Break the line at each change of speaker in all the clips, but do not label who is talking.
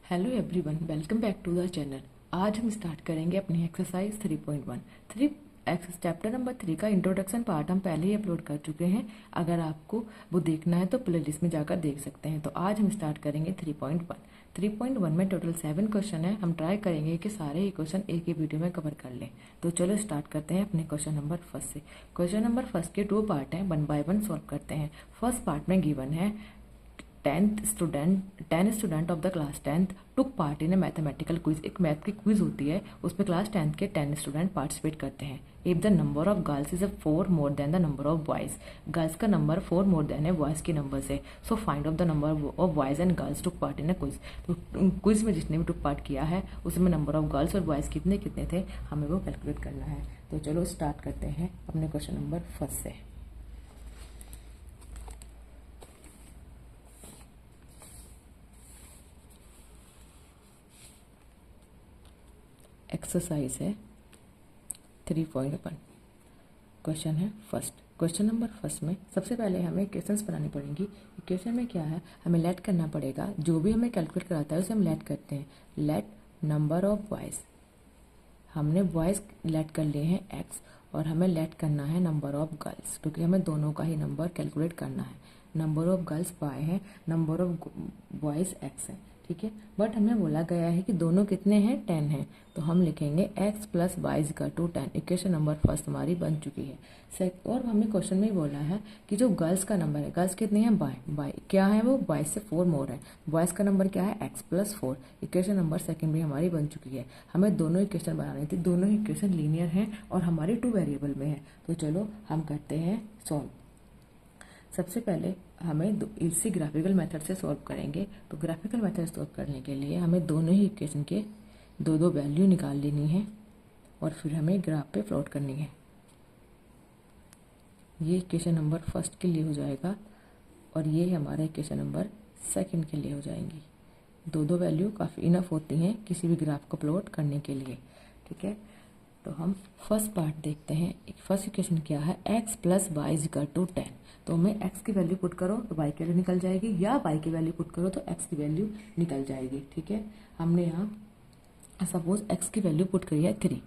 Hello everyone, welcome back to the channel. आज हम start करेंगे अपनी एक्सरसाइज 3.1 थ्री चैप्टर नंबर 3 का इंट्रोडक्शन पार्ट हम पहले ही अपलोड कर चुके हैं। अगर आपको वो देखना है तो प्लेलिस्ट में जाकर देख सकते हैं। तो आज हम स्टार्ट करेंगे 3.1। 3.1 में टोटल 7 क्वेश्चन है। हम ट्राई करेंगे कि सारे ही क्वेश्चन एक ही वीडियो में कवर कर लें। तो चलो स्टार्ट करते हैं अपने क्वेश्चन नंबर फर्स्ट से। क्वेश्चन नंबर फर्स्ट के 2 पार्ट हैं, 1 बाय 1 सॉल्व करते हैं। फर्स्ट पार्ट में गिवन है 10 student of the class 10th took part in A mathematical quiz. एक मैथ की क्विज होती है, उसमें क्लास 10th के 10 स्टूडेंट पार्टिसिपेट करते हैं। If the number of girls is 4 more than the number of boys, girls का नंबर 4 मोर देन है बॉयज के नंबर से। So find out the number of boys and girls took part in A quiz. तो quiz में जिसने भी took part किया है उसमें नंबर ऑफ गर्ल्स और बॉयज कितने कितने थे हमें वो कैलकुलेट करना है। तो चलो स्टार्ट करते हैं अपने क्वेश्चन नंबर फर्स्ट से। एक्सरसाइज है 3.1। क्वेश्चन है फर्स्ट। क्वेश्चन नंबर फर्स्ट में सबसे पहले हमें इक्वेशंस बनानी पड़ेंगी। इक्वेशन में क्या है, हमें लेट करना पड़ेगा। जो भी हमें कैलकुलेट कराता है उसे हम लेट करते हैं। लेट नंबर ऑफ बॉयज, हमने बॉयज लेट कर लिए हैं x, और हमें लेट करना है नंबर ऑफ गर्ल्स, क्योंकि हमें दोनों का ही नंबर कैलकुलेट करना है। नंबर ऑफ गर्ल्स y है, नंबर ऑफ बॉयज x है, ठीक है। बट हमें बोला गया है कि दोनों कितने हैं, 10 हैं। तो हम लिखेंगे x plus y equal to 10। Equation number first हमारी बन चुकी है। और हमें क्वेश्चन में ही बोला है कि जो गर्ल्स का नंबर है, गर्ल्स कितनी है, बाय क्या है, वो बॉयज से 4 मोर है। बॉयज का नंबर क्या है, x plus 4। Equation number second भी हमारी बन चुकी है। हमें दोनों इक्वेशन बनानी थी, दोनों इक्वेशन लीनियर हैं और हमारी 2 वेरिएबल में है। तो चलो हम करते हैं सॉल्व। सबसे पहले हमें इसी ग्राफिकल मेथड से सॉल्व करेंगे। तो ग्राफिकल मेथड सॉल्व करने के लिए हमें दोनों ही इक्वेशन के दो वैल्यू निकाल लेनी है और फिर हमें ग्राफ पे प्लॉट करनी है। ये इक्वेशन नंबर फर्स्ट के लिए हो जाएगा और ये हमारा इक्वेशन नंबर सेकंड के लिए हो जाएंगी। दो वैल्यू काफ़ी इनफ होती हैं किसी भी ग्राफ को प्लॉट करने के लिए, ठीक है। तो हम फर्स्ट पार्ट देखते हैं। फर्स्ट इक्वेशन क्या है, x plus y equal to 10। तो हमें x की वैल्यू पुट करो तो y की वैल्यू निकल जाएगी, या y की वैल्यू पुट करो तो x की वैल्यू निकल जाएगी, ठीक है। हमने यहाँ सपोज x की वैल्यू पुट करी है 3।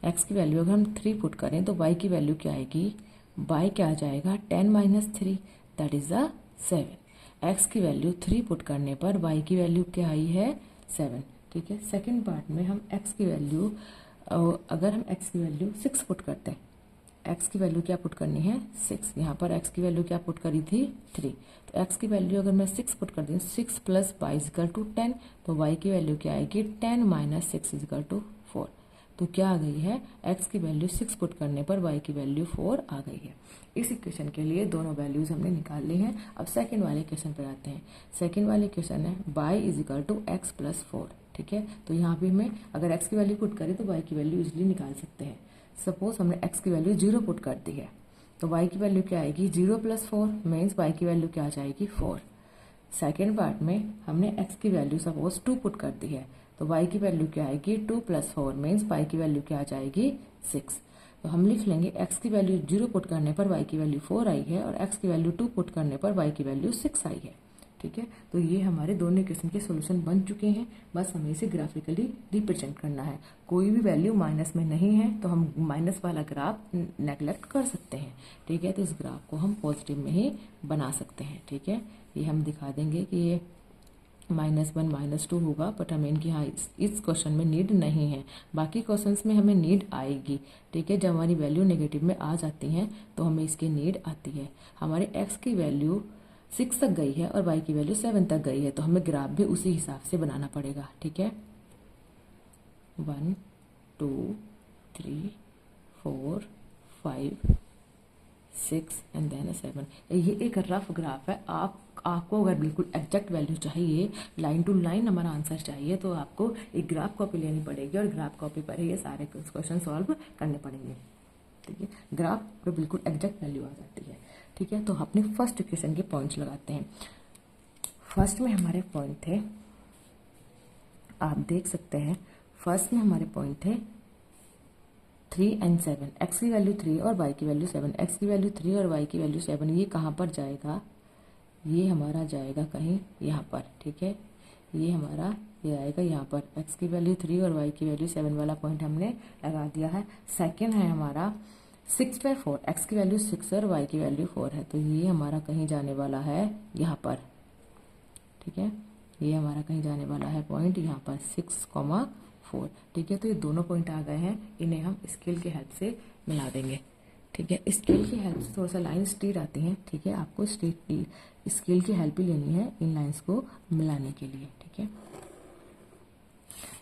x की वैल्यू अगर हम 3 पुट करें तो y की वैल्यू क्या आएगी, y क्या आ जाएगा, 10 minus 3 that is the 7। x की वैल्यू 3 पुट करने पर y की वैल्यू क्या आई है, 7, ठीक है। सेकेंड पार्ट में हम x की वैल्यू, अगर हम x की वैल्यू 6 पुट करते हैं, x की वैल्यू क्या पुट करनी है, 6। यहाँ पर x की वैल्यू क्या पुट करी थी, 3। तो x की वैल्यू अगर मैं 6 पुट कर दूँ, 6 प्लस वाई इक्वल टू 10, तो y की वैल्यू क्या आएगी, 10 माइनस 6 इक्वल टू 4। तो क्या आ गई है, x की वैल्यू 6 पुट करने पर y की वैल्यू 4 आ गई है। इस इक्वेशन के लिए दोनों वैल्यूज हमने निकाल ली हैं। अब सेकेंड वाले इक्वेशन पर आते हैं। सेकेंड वाले इक्वेशन है y is equal to x plus 4, ठीक है। तो यहाँ भी हमें अगर x की वैल्यू पुट करें तो y की वैल्यू इजिली निकाल सकते हैं। सपोज हमने x की वैल्यू 0 पुट कर दी है, तो y की वैल्यू क्या आएगी, 0 प्लस 4 मीन्स y की वैल्यू क्या आ जाएगी, 4। सेकेंड पार्ट में हमने x की वैल्यू सपोज 2 पुट कर दी है, तो y की वैल्यू क्या आएगी, 2 प्लस 4 मीन्स y की वैल्यू क्या आ जाएगी, 6। तो हम लिख लेंगे x की वैल्यू 0 पुट करने पर y की वैल्यू 4 आई है और x की वैल्यू 2 पुट करने पर y की वैल्यू 6 आई है, ठीक है। तो ये हमारे दोनों इक्वेशन के सॉल्यूशन बन चुके हैं। बस हमें इसे ग्राफिकली रिप्रेजेंट करना है। कोई भी वैल्यू माइनस में नहीं है तो हम माइनस वाला ग्राफ नेगलेक्ट कर सकते हैं, ठीक है। तो इस ग्राफ को हम पॉजिटिव में ही बना सकते हैं, ठीक है। ये हम दिखा देंगे कि ये -1 -2 होगा, बट हमें इनकी हाँ इस क्वेश्चन में नीड नहीं है। बाकी क्वेश्चंस में हमें नीड आएगी, ठीक है। जब हमारी वैल्यू नेगेटिव में आ जाती हैं तो हमें इसकी नीड आती है। हमारे x की वैल्यू 6 तक गई है और y की वैल्यू 7 तक गई है, तो हमें ग्राफ भी उसी हिसाब से बनाना पड़ेगा, ठीक है। 1 2 3 4 5 6 एंड देन 7। ये एक रफ ग्राफ है। आपको अगर बिल्कुल एग्जैक्ट वैल्यू चाहिए, लाइन टू लाइन हमारा आंसर चाहिए, तो आपको एक ग्राफ कॉपी लेनी पड़ेगी और ग्राफ कॉपी पर ही ये सारे क्वेश्चन सॉल्व करने पड़ेंगे, ठीक है। ग्राफ पर बिल्कुल एग्जैक्ट वैल्यू आ जाती है, ठीक है। तो अपने फर्स्ट इक्वेशन के पॉइंट्स लगाते हैं। फर्स्ट में हमारे पॉइंट थे, आप देख सकते हैं, फर्स्ट में हमारे पॉइंट थे 3 and 7। x की वैल्यू 3 और y की वैल्यू 7। x की वैल्यू 3 और y की वैल्यू 7, ये कहाँ पर जाएगा, ये हमारा जाएगा कहीं यहाँ पर, ठीक है। ये हमारा ये आएगा यहाँ पर x की वैल्यू 3 और y की वैल्यू 7 वाला पॉइंट हमने लगा दिया है। सेकंड है हमारा 6/4, x की वैल्यू 6 और y की वैल्यू 4 है, तो ये हमारा कहीं जाने वाला है यहाँ पर, ठीक है। ये हमारा कहीं जाने वाला है पॉइंट यहाँ पर 6,4, ठीक है। तो ये दोनों पॉइंट आ गए हैं, इन्हें हम स्केल की हेल्प से मिला देंगे, ठीक है। स्केल की हेल्प से थोड़ा सा लाइन स्ट्रेट आती हैं, ठीक है। आपको स्केल की हेल्प ही लेनी है इन लाइंस को मिलाने के लिए, ठीक है।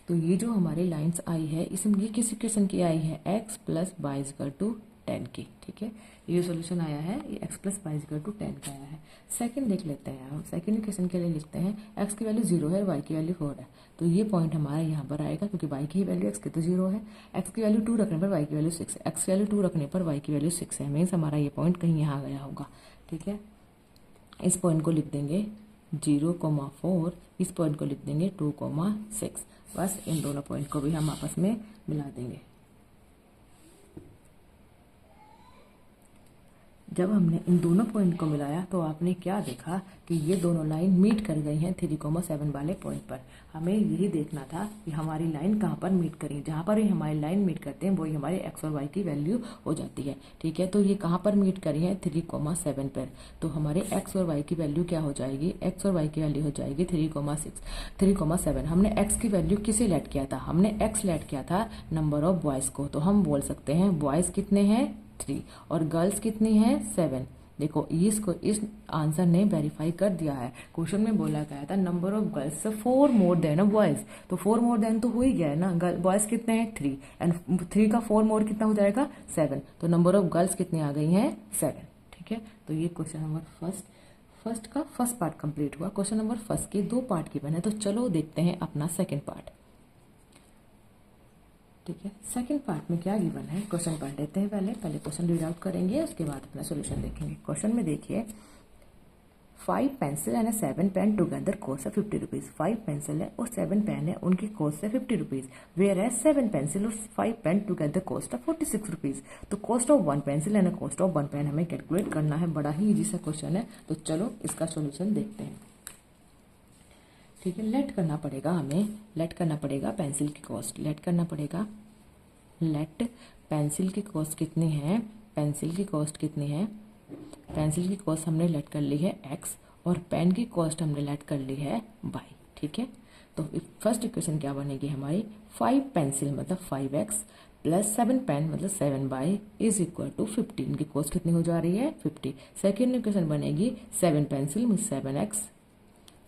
तो ये जो हमारी लाइंस आई है इसमें ये किस इक्वेशन की आई है, x plus y equal to 10 की, ठीक है। ये सोल्यूशन आया है, ये x plus y equal to 10 का आया है। सेकंड देख लेते हैं, हम सेकंड इक्वेशन के लिए लिखते हैं x की वैल्यू 0 है, y की वैल्यू 4 है, तो ये पॉइंट हमारा यहाँ पर आएगा क्योंकि y की वैल्यू x की तो 0 है, x की वैल्यू 2 रखने पर y की वैल्यू 6 है, x की वैल्यू 2 रखने पर y की वैल्यू 6 है, मीन्स हमारा ये पॉइंट कहीं यहाँ गया होगा, ठीक है। इस पॉइंट को लिख देंगे 0,4, इस पॉइंट को लिख देंगे 2,6, बस इन दोनों पॉइंट को भी हम आपस में मिला देंगे। जब हमने इन दोनों पॉइंट को मिलाया तो आपने क्या देखा कि ये दोनों लाइन मीट कर गई हैं 3,7 वाले पॉइंट पर। हमें यही देखना था कि हमारी लाइन कहाँ पर मीट करें, जहाँ पर भी हमारी लाइन मीट करते हैं वही हमारे x और y की वैल्यू हो जाती है, ठीक है। तो ये कहाँ पर मीट करी है 3,7 पर, तो हमारे x और y की वैल्यू क्या हो जाएगी, x और y की वैल्यू हो जाएगी 3,7। हमने x की वैल्यू किसे लेट किया था, हमने x लेट किया था नंबर ऑफ बॉयज़ को, तो हम बोल सकते हैं बॉयज़ कितने हैं 3 और गर्ल्स कितनी है 7। देखो इसको इस आंसर ने वेरीफाई कर दिया है। क्वेश्चन में बोला गया था number of girls 4 more then a boys, तो 4 मोर देन तो हो ही गया है ना, बॉयज कितने हैं 3 एंड 3 का 4 मोर कितना हो जाएगा 7, तो नंबर ऑफ गर्ल्स कितनी आ गई हैं 7, ठीक है। तो ये क्वेश्चन नंबर फर्स्ट का फर्स्ट पार्ट कंप्लीट हुआ। क्वेश्चन नंबर फर्स्ट के 2 पार्ट की बने, तो चलो देखते हैं अपना सेकेंड पार्ट, ठीक है। सेकंड पार्ट में क्या गिवन है, क्वेश्चन पढ़ लेते हैं। पहले क्वेश्चन रीड आउट करेंगे, उसके बाद अपना सॉल्यूशन देखेंगे। क्वेश्चन में देखिए 5 pencil and 7 pen together cost है 50 रुपीज। 5 पेंसिल है और 7 पेन है, उनकी कॉस्ट है 50 रुपीज, वेयर है 7 पेंसिल और 5 पेन टुगेदर कॉस्ट है 46 रुपीज। तो cost of 1 pencil and cost of 1 pen हमें कैलकुलेट करना है, बड़ा ही इजी सा क्वेश्चन है। तो चलो इसका सोल्यूशन देखते हैं, ठीक है। लेट करना पड़ेगा पेंसिल की कॉस्ट, लेट करना पड़ेगा। लेट पेंसिल की कॉस्ट कितनी है, पेंसिल की कॉस्ट कितनी है, पेंसिल की कॉस्ट हमने लेट कर ली है x और पेन की कॉस्ट हमने लेट कर ली है y, ठीक है। तो फर्स्ट इक्वेशन क्या बनेगी हमारी, 5 पेंसिल मतलब 5x प्लस 7 पेन मतलब 7y इज इक्वल टू 50, इनकी कॉस्ट कितनी हो जा रही है 50। सेकेंड इक्वेशन बनेगी 7 पेंसिल में 7x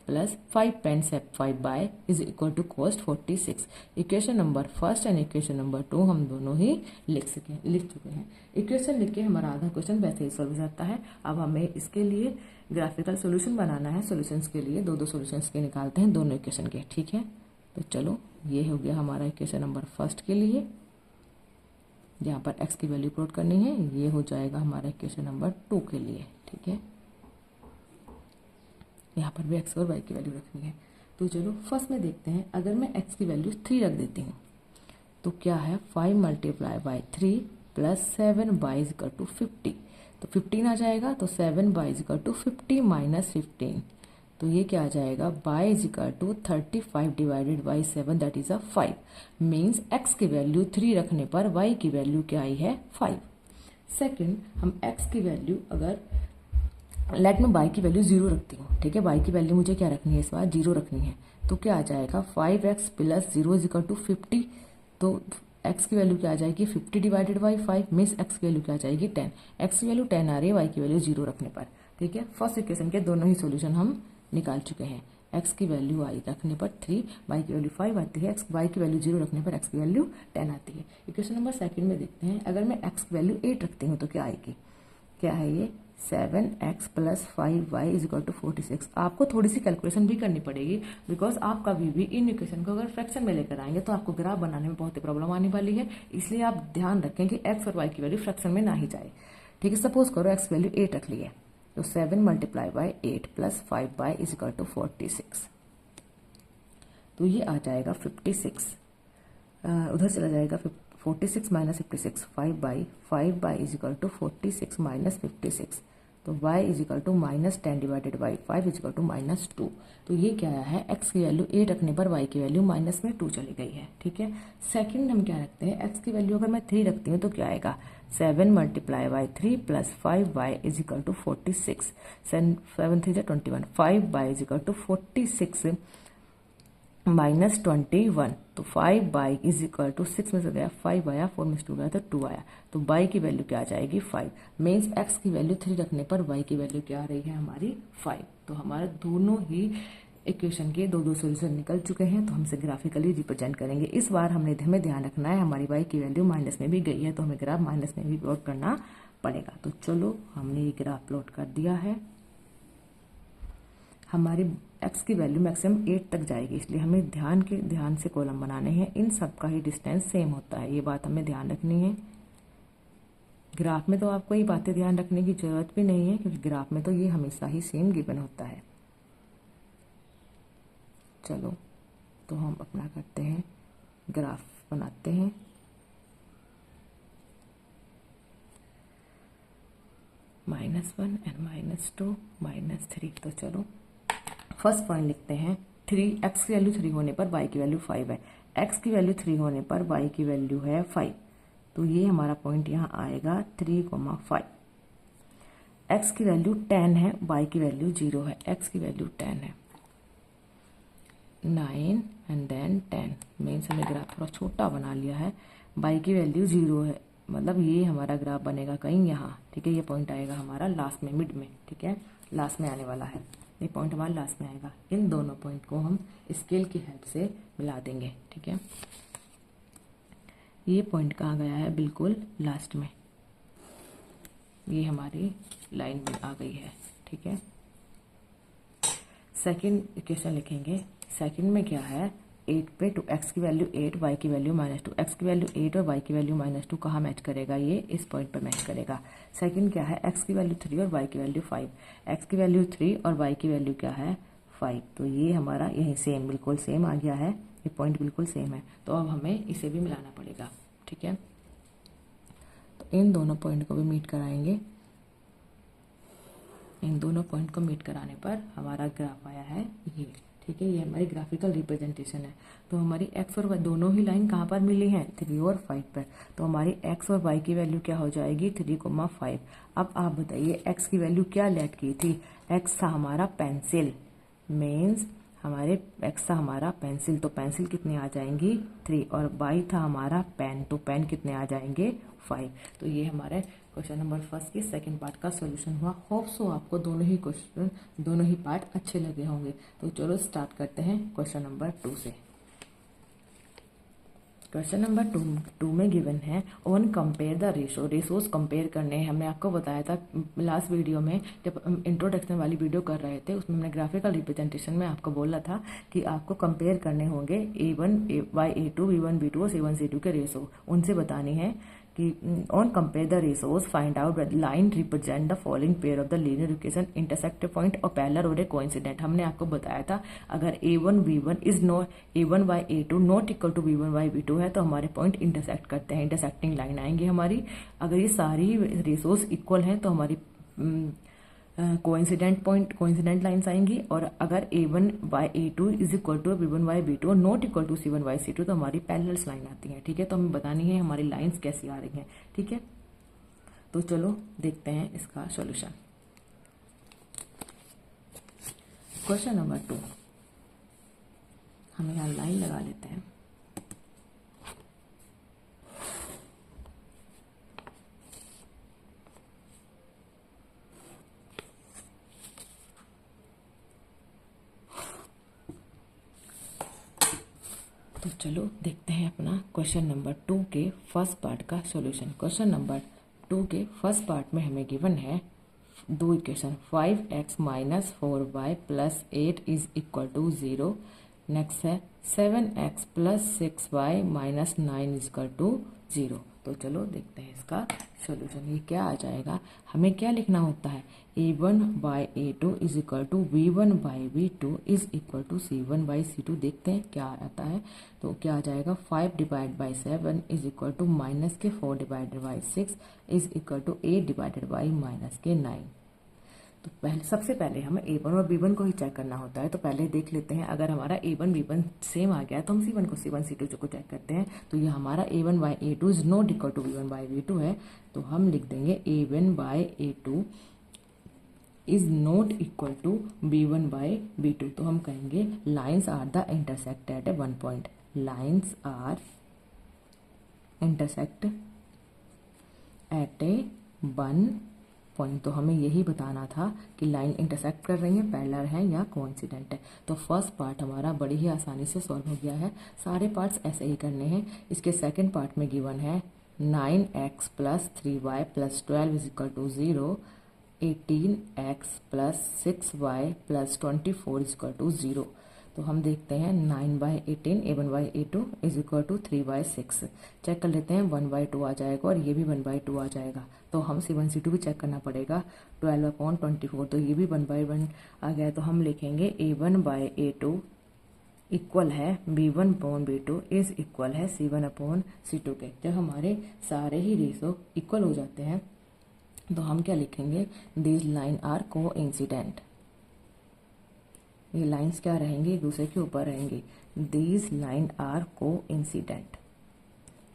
plus 5 pen 5y is equal to cost 46। Equation number first and equation number 2 हम दोनों ही लिख चुके हैं। इक्वेशन लिख के हमारा आधा क्वेश्चन वैसे ही सॉल्व हो जाता है। अब हमें इसके लिए ग्राफिकल सॉल्यूशन बनाना है। सॉल्यूशंस के लिए दो सॉल्यूशंस के निकालते हैं दोनों इक्वेशन के, ठीक है। तो चलो ये हो गया हमारा इक्वेशन नंबर फर्स्ट के लिए, जहाँ पर x की वैल्यू प्लॉट करनी है। ये हो जाएगा हमारा इक्वेशन नंबर 2 के लिए, ठीक है। यहाँ पर भी x और y की वैल्यू रखनी है। तो चलो फर्स्ट में देखते हैं, अगर मैं x की वैल्यू 3 रख देती हूँ तो क्या है 5 multiply by 3 plus 7y equal to 50, तो 15 आ जाएगा। तो 7y इक्वल टू 50 माइनस 15, तो ये क्या आ जाएगा y equal to 35 divided by 7 that is 5, means x की वैल्यू 3 रखने पर y की वैल्यू क्या आई है 5। सेकेंड हम x की वैल्यू अगर लेट में y की वैल्यू 0 रखती हूँ, ठीक है। y की वैल्यू मुझे क्या रखनी है इस बार 0 रखनी है, तो क्या आ जाएगा 5x plus 0 is equal to 50, तो x की वैल्यू क्या आ जाएगी 50 डिवाइडेड बाई 5, मीन्स x की वैल्यू क्या आ जाएगी 10। x की वैल्यू 10 आ रही है y की वैल्यू 0 रखने पर, ठीक है। फर्स्ट इक्वेशन के दोनों ही सोल्यूशन हम निकाल चुके हैं। x की वैल्यू y रखने पर 3, y की वैल्यू 5 आती है, y की वैल्यू 0 रखने पर x की वैल्यू 10 आती है। इक्वेशन नंबर सेकंड में देखते हैं, अगर मैं x की वैल्यू 8 रखती हूँ तो क्या आएगी, क्या है ये 7x plus 5y is equal to 46। आपको थोड़ी सी कैलकुलेशन भी करनी पड़ेगी, बिकॉज आप कभी भी इन इक्वेशन को अगर फ्रैक्शन में लेकर आएंगे तो आपको ग्राफ बनाने में बहुत ही प्रॉब्लम आने वाली है। इसलिए आप ध्यान रखें कि x और y की वैल्यू फ्रैक्शन में ना ही जाए, ठीक है। सपोज करो x वैल्यू 8 रख ली है, तो 7 multiply by 8 plus 5y is equal to 46, तो ये आ जाएगा 56, उधर चला जाएगा 46 minus 56, 5 by is equal to 46 minus 56, तो y is equal to -10 divided by 5 is equal to -2। तो ये क्या आया है, x की वैल्यू 8 रखने पर y की वैल्यू -2 चली गई है। ठीक है, सेकंड हम क्या रखते हैं, x की वैल्यू अगर मैं 3 रखती हूँ तो क्या आएगा, 7 multiply by 3 plus 5y is equal to 46। 7 3 जा 21, 5y इज इक्वल टू 46 -21। तो 5y इज इक्वल टू 6 में से गया 5 आया, 4 में से 2 गया तो 2 आया। तो y की वैल्यू क्या आ जाएगी 5। मीन्स x की वैल्यू 3 रखने पर y की वैल्यू क्या आ रही है हमारी 5। तो हमारे दोनों ही इक्वेशन के दो सोल्यूशन निकल चुके हैं। तो हमसे ग्राफिकली रिप्रेजेंट करेंगे। इस बार हमें ध्यान रखना है हमारी y की वैल्यू माइनस में भी गई है, तो हमें ग्राफ माइनस में भी प्लॉट करना पड़ेगा। तो चलो हमने ये ग्राफ प्लॉट कर दिया है। हमारी x की वैल्यू मैक्सिमम 8 तक जाएगी, इसलिए हमें ध्यान से कॉलम बनाने हैं। इन सब का ही डिस्टेंस सेम होता है, ये बात हमें ध्यान रखनी है। ग्राफ में तो आपको ये बातें ध्यान रखने की जरूरत भी नहीं है, क्योंकि ग्राफ में तो ये हमेशा ही सेम गिवन होता है। चलो तो हम अपना करते हैं, ग्राफ बनाते हैं। -1 एंड -2 -3। तो चलो फर्स्ट पॉइंट लिखते हैं। 3 x की वैल्यू 3 होने पर y की वैल्यू 5 है। x की वैल्यू 3 होने पर y की वैल्यू है 5। तो ये हमारा पॉइंट यहाँ आएगा 3,5। x की वैल्यू 10 है, y की वैल्यू 0 है। x की वैल्यू 10 है, 9 एंड देन 10। मीन्स हमने ग्राफ थोड़ा छोटा बना लिया है। y की वैल्यू 0 है, मतलब ये हमारा ग्राफ बनेगा कहीं यहाँ। ठीक है, ये पॉइंट आएगा हमारा लास्ट में, मिड में। ठीक है, लास्ट में आने वाला है ये पॉइंट, हमारा लास्ट में आएगा। इन दोनों पॉइंट को हम स्केल की हेल्प से मिला देंगे। ठीक है, ये पॉइंट कहाँ गया है, बिल्कुल लास्ट में। ये हमारी लाइन में आ गई है। ठीक है, सेकंड इक्वेशन लिखेंगे। सेकंड में क्या है, 8 पे टू x की वैल्यू 8, y की वैल्यू -2। x की वैल्यू 8 और y की वैल्यू -2 कहाँ मैच करेगा, ये इस पॉइंट पे मैच करेगा। सेकंड क्या है, x की वैल्यू 3 और y की वैल्यू 5। x की वैल्यू 3 और y की वैल्यू क्या है 5। तो ये हमारा यही सेम, बिल्कुल सेम आ गया है, ये पॉइंट बिल्कुल सेम है। तो अब हमें इसे भी मिलाना पड़ेगा। ठीक है, तो इन दोनों पॉइंट को भी मीट कराएंगे। इन दोनों पॉइंट को मीट कराने पर हमारा ग्राफ आया है ये। ठीक है, ये हमारी ग्राफिकल रिप्रेजेंटेशन है। तो हमारी x और y दोनों ही लाइन कहाँ पर मिली हैं, 3 और 5 पर। तो हमारी x और y की वैल्यू क्या हो जाएगी, 3,5। अब आप बताइए x की वैल्यू क्या लेट की थी, x था हमारा पेंसिल। मीन्स हमारे x था हमारा पेंसिल, तो पेंसिल कितने आ जाएंगी 3, और y था हमारा पेन, तो पेन कितने आ जाएंगे 5। तो ये हमारे क्वेश्चन नंबर फर्स्ट के सेकंड पार्ट का सॉल्यूशन हुआ। होप सो आपको दोनों ही क्वेश्चन, दोनों ही पार्ट अच्छे लगे होंगे। तो चलो स्टार्ट करते हैं क्वेश्चन नंबर 2 से। क्वेश्चन नंबर 2 में गिवन है on compare the ratio. Ratios compare करने हैं। हमने आपको बताया था लास्ट वीडियो में, जब हम इंट्रोडक्शन वाली वीडियो कर रहे थे, उसमें हमने ग्राफिकल रिप्रेजेंटेशन में आपको बोला था कि आपको कंपेयर करने होंगे A1 by A2, B1 B2 और C1 C2 के रेशो। उनसे बतानी है कि on compare the ratios find out line represent the following pair of the linear equation intersect point और पैरेलल और ए कोइंसिडेंट। हमने आपको बताया था अगर A1 B1 is no A1 by A2 not equal to B1 by B2 है, तो हमारे पॉइंट इंटरसेक्ट करते हैं, इंटरसेक्टिंग लाइन आएंगी हमारी। अगर ये सारी रेशोज इक्वल हैं तो हमारी कोइंसिडेंट लाइन्स आएंगी। और अगर A1 by A2 is equal to B1 by B2 और not equal to C1 by C2 तो हमारी पैरेलल लाइन आती है। ठीक है, तो हमें बतानी है हमारी लाइंस कैसी आ रही हैं। ठीक है, तो चलो देखते हैं इसका सॉल्यूशन। क्वेश्चन नंबर 2, हम यहाँ लाइन लगा लेते हैं। तो चलो देखते हैं अपना क्वेश्चन नंबर 2 के फर्स्ट पार्ट का सॉल्यूशन। क्वेश्चन नंबर 2 के फर्स्ट पार्ट में हमें गिवन है दो equation, 5x minus 4y plus 8 is equal to 0। Next है 7x plus 6y minus 9 is equal to 0। तो चलो देखते हैं इसका सॉल्यूशन। ये क्या आ जाएगा, हमें क्या लिखना होता है, A1 by A2 is equal to V1 by V2 is equal to C1 by C2। देखते हैं क्या आता है। तो क्या आ जाएगा, 5 divide by 7 is equal to minus के 4 divided by 6 is equal to 8 divided by minus के 9। तो पहले सबसे पहले हमें A1 और B1 को ही चेक करना होता है। तो पहले देख लेते हैं, अगर हमारा A1 B1 सेम आ गया तो हम C1 को C1 C2 को चेक करते हैं। तो ये हमारा A1 by A2 is not equal to B1 by B2 है। तो हम लिख देंगे A1 by A2 is not equal to B1 by B2। तो हम कहेंगे lines are the intersect at a one point, lines are intersect at a one point. तो हमें यही बताना था कि लाइन इंटरसेक्ट कर रही है, पैरेलल है या कोइंसिडेंट है। तो फर्स्ट पार्ट हमारा बड़ी ही आसानी से सॉल्व हो गया है। सारे पार्ट्स ऐसे ही करने हैं। इसके सेकंड पार्ट में गिवन है 9x plus 3y plus 12 is equal to 0, 18x plus 6y plus 24 is equal to 0। तो हम देखते हैं 9/18 A1 by A2 is equal to 3/6। Check कर लेते हैं, 1/2 आ जाएगा और ये भी 1/2 आ जाएगा। तो हम C1 C2 भी चेक करना पड़ेगा। 12/24, तो ये भी 1/1 आ गया। तो हम लिखेंगे A1 बाई A2 इक्वल है B1 upon B2 is equal है C1 अपॉन C2 के। जब हमारे सारे ही रेशो इक्वल हो जाते हैं तो हम क्या लिखेंगे, दीज लाइन आर को इंसिडेंट। ये लाइंस क्या रहेंगी, एक दूसरे के ऊपर रहेंगी। दीज लाइन आर को इंसिडेंट।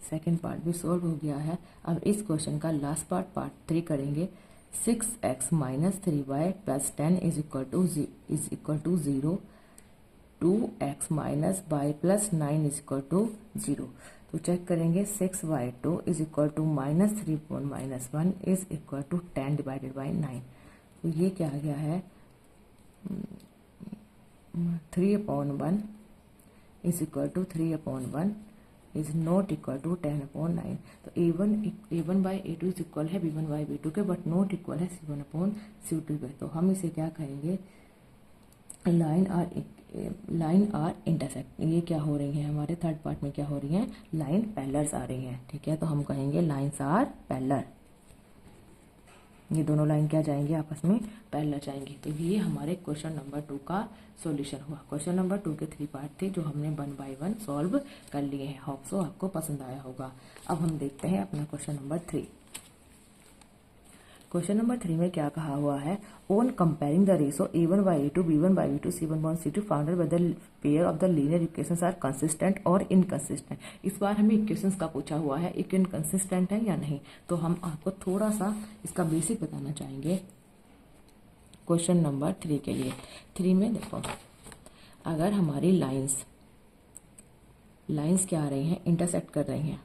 सेकेंड पार्ट भी सॉल्व हो गया है। अब इस क्वेश्चन का लास्ट पार्ट 3 करेंगे। 6x minus 3y plus 10 is equal to 0, 2x minus y plus 9 is equal to 0। तो चेक करेंगे, 6y2 is equal to minus 3 upon minus 1 is equal to 10 divided by 9। तो ये क्या आ गया है, 3/1 is equal to 3/1 is not equal to 10/9। तो A1 by A2 is equal है B1 बाई B2 के, बट नॉट इक्वल है C1 अपॉन C2 के। तो हम इसे क्या कहेंगे, लाइन आर इंटरसेक्ट। ये क्या हो रही है, हमारे थर्ड पार्ट में क्या हो रही है, लाइन पैरेलल्स आ रही हैं। ठीक है, तो हम कहेंगे लाइन्स आर पैरेलल। ये दोनों लाइन क्या जाएंगी, आपस में पैरेलल जाएंगी। तो ये हमारे क्वेश्चन नंबर 2 का सॉल्यूशन हुआ। क्वेश्चन नंबर 2 के 3 पार्ट थे जो हमने 1 बाय 1 सॉल्व कर लिए हैं। होप सो आपको पसंद आया होगा। अब हम देखते हैं अपना क्वेश्चन नंबर 3। क्वेश्चन नंबर 3 में क्या कहा हुआ है, on comparing the ratio A1 by A2 B1 by B2 C1 by C2 found whether pair of the linear equations are consistent और इनकंसिस्टेंट। इस बार हमें इक्वेशंस का पूछा हुआ है, एक इनकंसिस्टेंट है या नहीं। तो हम आपको थोड़ा सा इसका बेसिक बताना चाहेंगे क्वेश्चन नंबर 3 के लिए। 3 में देखो, अगर हमारी लाइंस क्या आ रही हैं, इंटरसेक्ट कर रही हैं,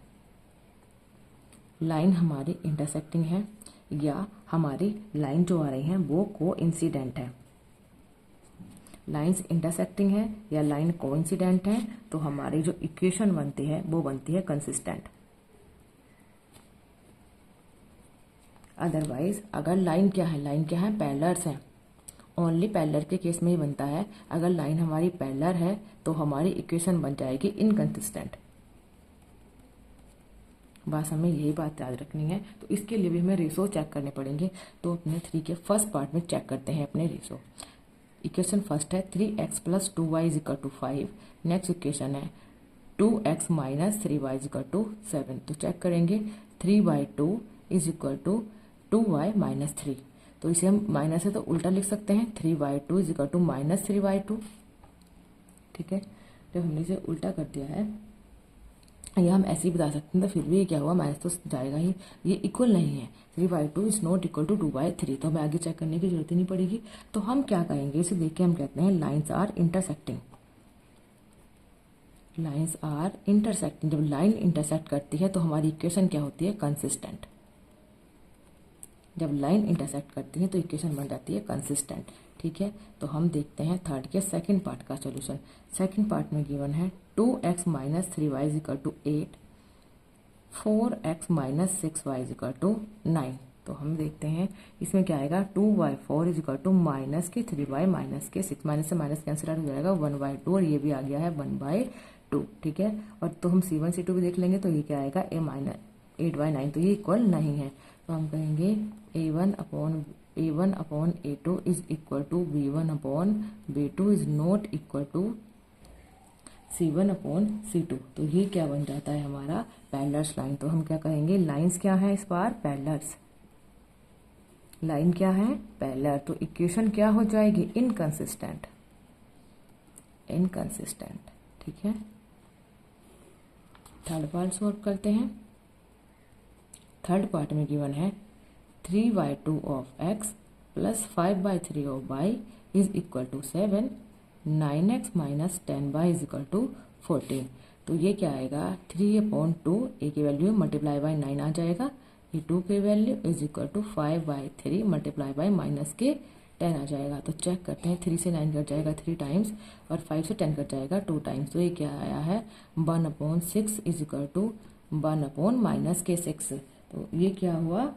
लाइन हमारी इंटरसेक्टिंग है या हमारी लाइन जो आ रही हैं वो कोइंसिडेंट है। लाइंस इंटरसेक्टिंग है या लाइन कोइंसिडेंट है, तो हमारी जो इक्वेशन बनती है वो बनती है कंसिस्टेंट। अदरवाइज अगर लाइन क्या है, पैरेलल्स हैं। ओनली पैरेलल के केस में ही बनता है। अगर लाइन हमारी पैरेलल है तो हमारी इक्वेशन बन जाएगी इनकंसिस्टेंट। बस हमें यही बात याद रखनी है। तो इसके लिए भी हमें रेशो चेक करने पड़ेंगे। तो अपने 3 के फर्स्ट पार्ट में चेक करते हैं अपने रेशो। इक्वेशन फर्स्ट है 3x plus 2y is equal to 5। Next equation है 2x minus 3y is equal to 7। तो चेक करेंगे 3/2 is equal to 2y minus 3। तो इसे हम माइनस है तो उल्टा लिख सकते हैं, 3/2 इज इक्वल टू माइनस 3/2। ठीक है, जब हमने इसे उल्टा कर दिया है, या हम ऐसे ही बता सकते हैं, तो फिर भी ये क्या हुआ, माइनस तो जाएगा ही, ये इक्वल नहीं है। 3/2 इज नॉट इक्वल टू 2/3। तो हमें आगे चेक करने की जरूरत ही नहीं पड़ेगी। तो हम क्या कहेंगे, इसे देख के हम कहते हैं lines are intersecting. Lines are intersecting. जब लाइन इंटरसेक्ट करती है तो हमारी इक्वेशन क्या होती है, कंसिस्टेंट। जब लाइन इंटरसेक्ट करती है तो इक्वेशन बन जाती है कंसिस्टेंट। ठीक है, तो हम देखते हैं थर्ड के सेकंड पार्ट का सॉल्यूशन। सेकंड पार्ट में गिवन है 2x minus 3y is equal to 8, 4x minus 6y is equal to 9। तो हम देखते हैं इसमें क्या आएगा, 2y4 is equal to minus के 3y माइनस के 6, माइनस से माइनस कैंसिल आउट हो जाएगा 1/2, और ये भी आ गया है 1/2। ठीक है, और तो हम C1 C2 भी देख लेंगे, तो ये क्या आएगा, a माइनस 8/9। तो ये इक्वल नहीं है। तो हम कहेंगे A1 upon A2 is equal to B1 upon B2 is not equal to C1 upon C2। तो ये क्या बन जाता है, हमारा पैरेलल्स लाइन। तो हम क्या कहेंगे, लाइंस क्या है इस बार, पैरेलल्स। लाइन क्या है, पैरेलल, तो इक्वेशन क्या हो जाएगी, इनकंसिस्टेंट, इनकंसिस्टेंट। ठीक है, थर्ड पार्ट सॉल्व करते हैं। थर्ड पार्ट में गिवन है 3y2 of x plus 5/3 of y is equal to 7, 9x minus 10y is equal to 14। तो ये क्या आएगा, 3/2 a की वैल्यू मल्टीप्लाई बाय 9 आ जाएगा, ये 2 की value is equal to 5/3 multiply by minus के 10 आ जाएगा। तो चेक करते हैं, 3 से 9 कट जाएगा 3 टाइम्स और 5 से 10 कट जाएगा 2 टाइम्स। तो ये क्या आया है, 1/6 इज इक्वल टू 1/-6। तो ये क्या हुआ,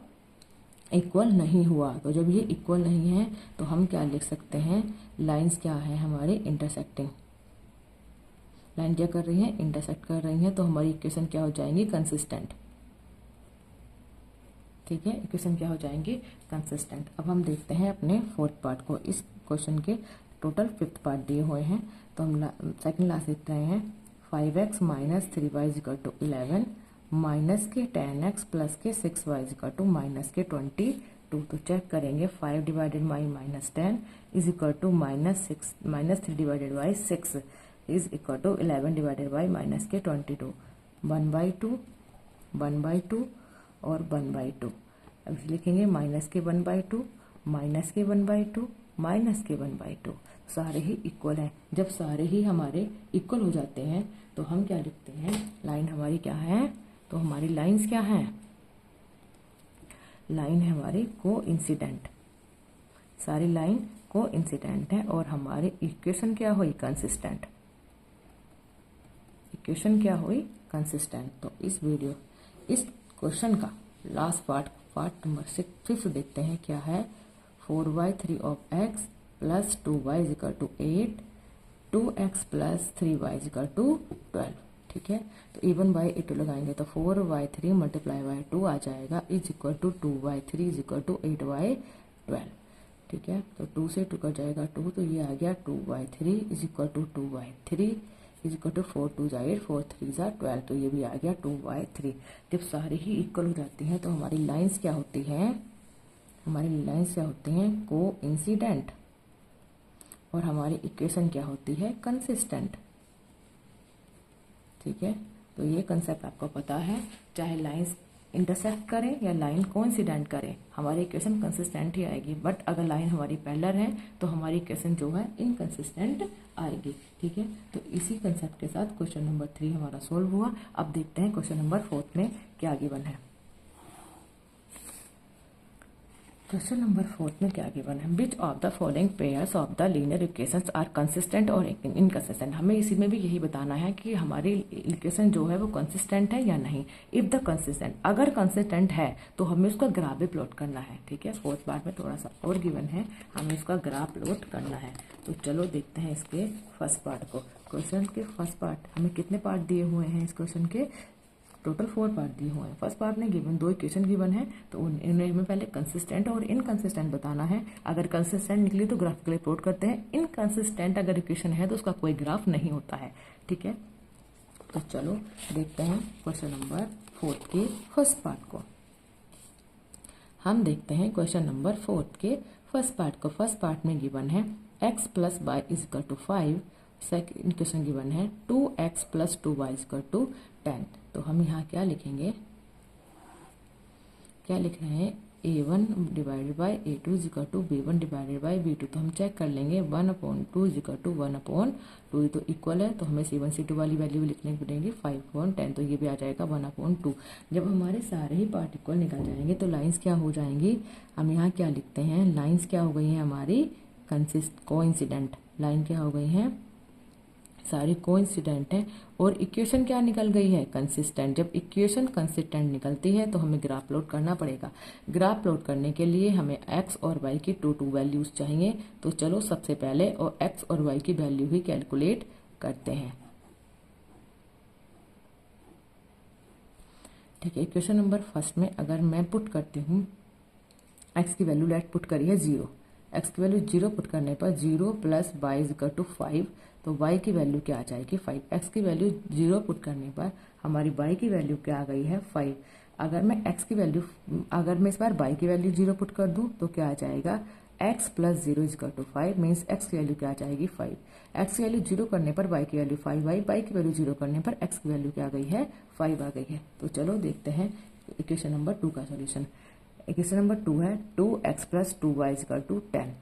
इक्वल नहीं हुआ। तो जब ये इक्वल नहीं है तो हम क्या लिख सकते हैं, लाइंस क्या है हमारी, इंटरसेक्टिंग। लाइन क्या कर रही है, इंटरसेक्ट कर रही है, तो हमारी इक्वेशन क्या हो जाएंगी, कंसिस्टेंट। ठीक है, इक्वेशन क्या हो जाएंगी, कंसिस्टेंट। अब हम देखते हैं अपने फोर्थ पार्ट को। इस क्वेश्चन के टोटल 5th पार्ट दिए हुए हैं, तो हम सेकंड लास्ट लिख रहे हैं 5x minus 3y is equal to 11 minus के 10x प्लस के 6y is equal to minus के 22। तो चेक करेंगे, 5 divided by minus 10 is equal to -3 divided by 6 is equal to 11 divided by minus के 22, 1/2, 1/2 और 1/2। अब लिखेंगे माइनस के 1/2, माइनस के 1/2, माइनस के 1/2। सारे ही इक्वल हैं। जब सारे ही हमारे इक्वल हो जाते हैं तो हम क्या लिखते हैं, लाइन हमारी क्या है, तो हमारी लाइंस क्या हैं, लाइन है हमारी को इंसिडेंट, सारी लाइन को इंसिडेंट है और हमारी इक्वेशन क्या हुई, कंसिस्टेंट। इक्वेशन क्या हुई, कंसिस्टेंट। तो इस क्वेश्चन का लास्ट पार्ट नंबर 5 देखते हैं क्या है, 4y3 of x plus 2y is equal to 8, 2x plus 3y is equal to 12। ठीक है, तो even बाई 8 लगाएंगे तो 4y3 मल्टीप्लाई बाय 2 आ जाएगा is equal to 2y3 is equal to 8y12। ठीक है, तो 2 से 2 कट जाएगा 2, तो ये आ गया 2y3 is equal to 2y3 is equal to 4 2 जा 8, 4 3 जा 12। तो ये भी आ गया 2y3। जब सारी ही इक्वल हो जाती हैं तो हमारी लाइंस क्या होती हैं, हमारी लाइंस क्या होती हैं, को इंसिडेंट, और हमारी इक्वेशन क्या होती है, कंसिस्टेंट। ठीक है, तो ये कंसेप्ट आपको पता है, चाहे लाइंस इंटरसेक्ट करें या लाइन कोइंसिडेंट करें, हमारी इक्वेशन कंसिस्टेंट ही आएगी। बट अगर लाइन हमारी पैरेलल है तो हमारी इक्वेशन जो है इनकंसिस्टेंट आएगी। ठीक है, तो इसी कंसेप्ट के साथ क्वेश्चन नंबर 3 हमारा सोल्व हुआ। अब देखते हैं क्वेश्चन नंबर 4 में क्या गिवन है। क्वेश्चन नंबर 4 में क्या गिवन है, which of the following pairs of the linear equations are consistent और इनकंसिस्टेंट। हमें इसी में भी यही बताना है कि हमारी इक्वेशन जो है वो कंसिस्टेंट है या नहीं। इफ द कंसिस्टेंट, अगर कंसिस्टेंट है तो हमें उसका ग्राफ भी प्लॉट करना है। ठीक है, 4th पार्ट में थोड़ा सा और गिवन है, हमें इसका ग्राफ प्लॉट करना है। तो चलो देखते हैं इसके फर्स्ट पार्ट को। क्वेश्चन के फर्स्ट पार्ट हमें कितने पार्ट दिए हुए हैं, इस क्वेश्चन के टोटल 4 पार्ट दिए हुए हैं। फर्स्ट पार्ट में गिवन 2 इक्वेशन गिवन है, तो इन्हें हमें पहले कंसिस्टेंट और इनकंसिस्टेंट बताना है। अगर कंसिस्टेंट निकली तो ग्राफिकली प्लॉट करते हैं, इनकंसिस्टेंट अगर इक्वेशन है तो उसका कोई ग्राफ नहीं होता है। ठीक है, तो चलो देखते हैं क्वेश्चन नंबर 4 के फर्स्ट पार्ट को। हम देखते हैं क्वेश्चन नंबर 4 के फर्स्ट पार्ट को। फर्स्ट पार्ट में गिवन है x plus y is equal to 5, second question given है 2x plus 2y is equal to 10। तो हम यहाँ क्या लिखेंगे, क्या लिख रहे हैं, a1 divided by a2 is equal to b1 divided by b2। तो हम चेक कर लेंगे 1/2 इज इक्वल टू 1/2, तो इक्वल है, तो हमें c1 c2 वाली वैल्यू भी लिखनी पड़ेगी 5/10, तो ये भी आ जाएगा 1/2। जब हमारे सारे ही पार्ट इक्वल निकल जाएंगे तो लाइंस क्या हो जाएंगी, हम यहाँ क्या लिखते हैं, लाइंस क्या हो गई हैं हमारी कोइंसिडेंट। लाइन क्या हो गई हैं, सारी कोइंसिडेंट है और इक्वेशन क्या निकल गई है, कंसिस्टेंट। जब इक्वेशन कंसिस्टेंट निकलती है तो हमें ग्राफ प्लॉट करना पड़ेगा। ग्राफ प्लॉट करने के लिए हमें x और y की 2 वैल्यूज चाहिए। तो चलो सबसे पहले और x और y की वैल्यू ही कैलकुलेट करते हैं। ठीक है, इक्वेशन नंबर फर्स्ट में अगर मैं पुट करती हूँ, x की वैल्यू लेट पुट करी है 0, x की वैल्यू 0 पुट करने पर 0 plus y is equal to 5, तो y की वैल्यू क्या आ जाएगी 5। x की वैल्यू 0 पुट करने पर हमारी y की वैल्यू क्या आ गई है 5। अगर मैं x की वैल्यू, अगर मैं इस बार y की वैल्यू 0 पुट कर दूं तो क्या आ जाएगा, x plus 0 is equal to 5, means x की वैल्यू क्या आ जाएगी 5। x की वैल्यू 0 करने पर y की वैल्यू 5 y की वैल्यू 0 करने पर x की वैल्यू क्या आ गई है 5 आ गई है। तो चलो देखते हैं इक्वेशन नंबर 2 का सोल्यूशन। इक्वेशन नंबर 2 है 2x plus 2y is equal to 10।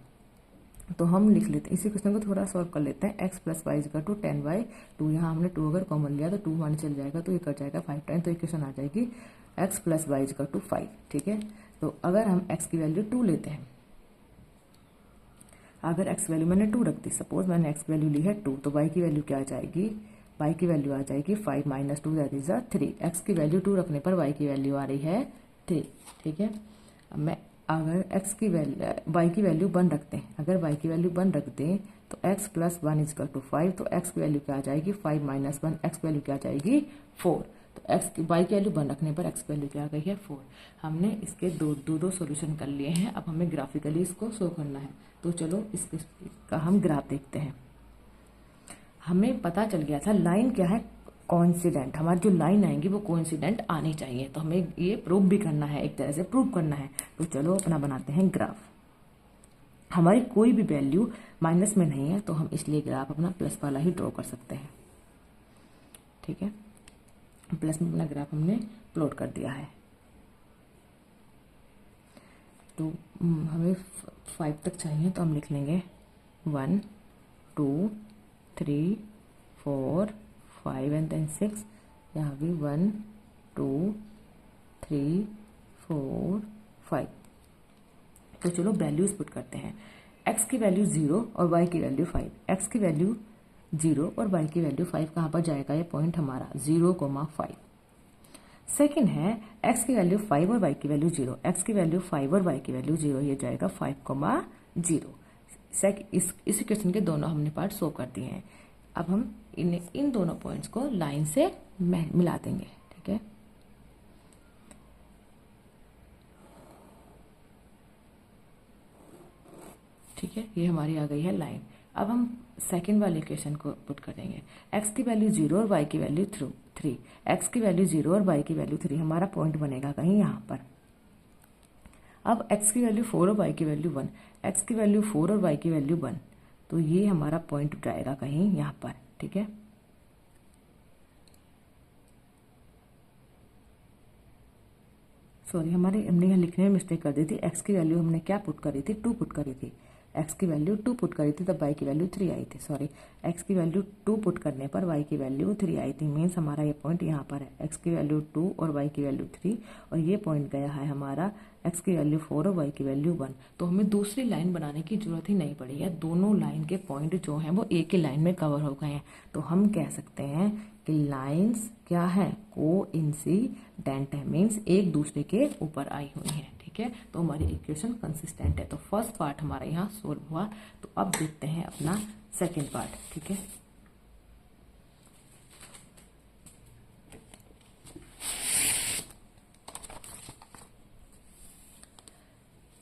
तो हम लिख लेते हैं इसी क्वेश्चन को थोड़ा सॉल्व कर लेते हैं। x plus y is equal to 10y2, यहाँ हमने 2 अगर कॉमन लिया तो 2 मान चल जाएगा, तो ये कट जाएगा 5 टाइम, तो इक्वेशन आ जाएगी x plus y is equal to 5। ठीक है, तो अगर हम x की वैल्यू 2 लेते हैं, अगर x वैल्यू मैंने 2 रख दी, सपोज मैंने x वैल्यू ली है 2, तो y की वैल्यू क्या आ जाएगी, y की वैल्यू आ जाएगी 5 माइनस 2 दैट इज 3। x की वैल्यू 2 रखने पर y की वैल्यू आ रही है 3। ठीक है, अब मैं अगर x की वैल्यू y की वैल्यू 1 रखते हैं, अगर y की वैल्यू 1 रख दें तो x प्लस 1 इजकल टू 5, तो x की वैल्यू क्या आ जाएगी 5 माइनस 1, x की वैल्यू क्या आ जाएगी 4। तो x की y की वैल्यू 1 रखने पर x की वैल्यू क्या आ गई है 4। हमने इसके दो सोल्यूशन कर लिए हैं, अब हमें ग्राफिकली इसको शो करना है। तो चलो इसका हम ग्राफ देखते हैं। हमें पता चल गया था लाइन क्या है, कोइंसिडेंट, हमारी जो लाइन आएंगी वो कोइंसिडेंट आनी चाहिए, तो हमें ये प्रूव भी करना है, एक तरह से प्रूव करना है। तो चलो अपना बनाते हैं ग्राफ। हमारी कोई भी वैल्यू माइनस में नहीं है, तो हम इसलिए ग्राफ अपना प्लस वाला ही ड्रॉ कर सकते हैं। ठीक है, प्लस में अपना ग्राफ हमने प्लॉट कर दिया है। तो हमें 5 तक चाहिए, तो हम लिख लेंगे 1 2 3 4 5 एंड देन 6, यहाँ भी 1 2 3 4 5। तो चलो वैल्यूज पुट करते हैं। x की वैल्यू 0 और y की वैल्यू 5। x की वैल्यू 0 और y की वैल्यू 5 कहाँ पर जाएगा, ये पॉइंट हमारा 0,5। सेकेंड है x की वैल्यू 5 और y की वैल्यू 0, x की वैल्यू 5 और y की वैल्यू 0, ये जाएगा 5,0। इस क्वेश्चन के दोनों हमने पार्ट सो कर दिए हैं। अब हम इन दोनों पॉइंट्स को लाइन से मिला देंगे। ठीक है, ठीक है, ये हमारी आ गई है लाइन। अब हम सेकंड वाले इक्वेशन को पुट करेंगे। x की वैल्यू 0 और y की वैल्यू 3, x की वैल्यू 0 और y की वैल्यू 3, हमारा पॉइंट बनेगा कहीं यहाँ पर। अब x की वैल्यू 4 और y की वैल्यू 1, x की वैल्यू 4 और y की वैल्यू 1, तो ये हमारा पॉइंट जाएगा कहीं यहाँ पर। ठीक है, सॉरी हमने यहाँ लिखने में मिस्टेक कर दी थी। x की वैल्यू हमने क्या पुट करी थी, 2 पुट करी थी। x की वैल्यू 2 पुट करी थी तब y की वैल्यू 3 आई थी। सॉरी, x की वैल्यू 2 पुट करने पर y की वैल्यू 3 आई थी, मीन्स हमारा ये पॉइंट यहाँ पर है। x की वैल्यू 2 और y की वैल्यू 3, और ये पॉइंट गया है हमारा x की वैल्यू 4 और y की वैल्यू 1। तो हमें दूसरी लाइन बनाने की जरूरत ही नहीं पड़ी है, दोनों लाइन के पॉइंट जो हैं वो एक ही लाइन में कवर हो गए हैं। तो हम कह सकते हैं कि लाइन्स क्या है, कोइंसिडेंट है, मीन्स एक दूसरे के ऊपर आई हुई है। ठीक है, तो हमारी इक्वेशन कंसिस्टेंट है। तो फर्स्ट पार्ट हमारा यहाँ सोल्व हुआ। तो अब देखते हैं अपना सेकेंड पार्ट। ठीक है,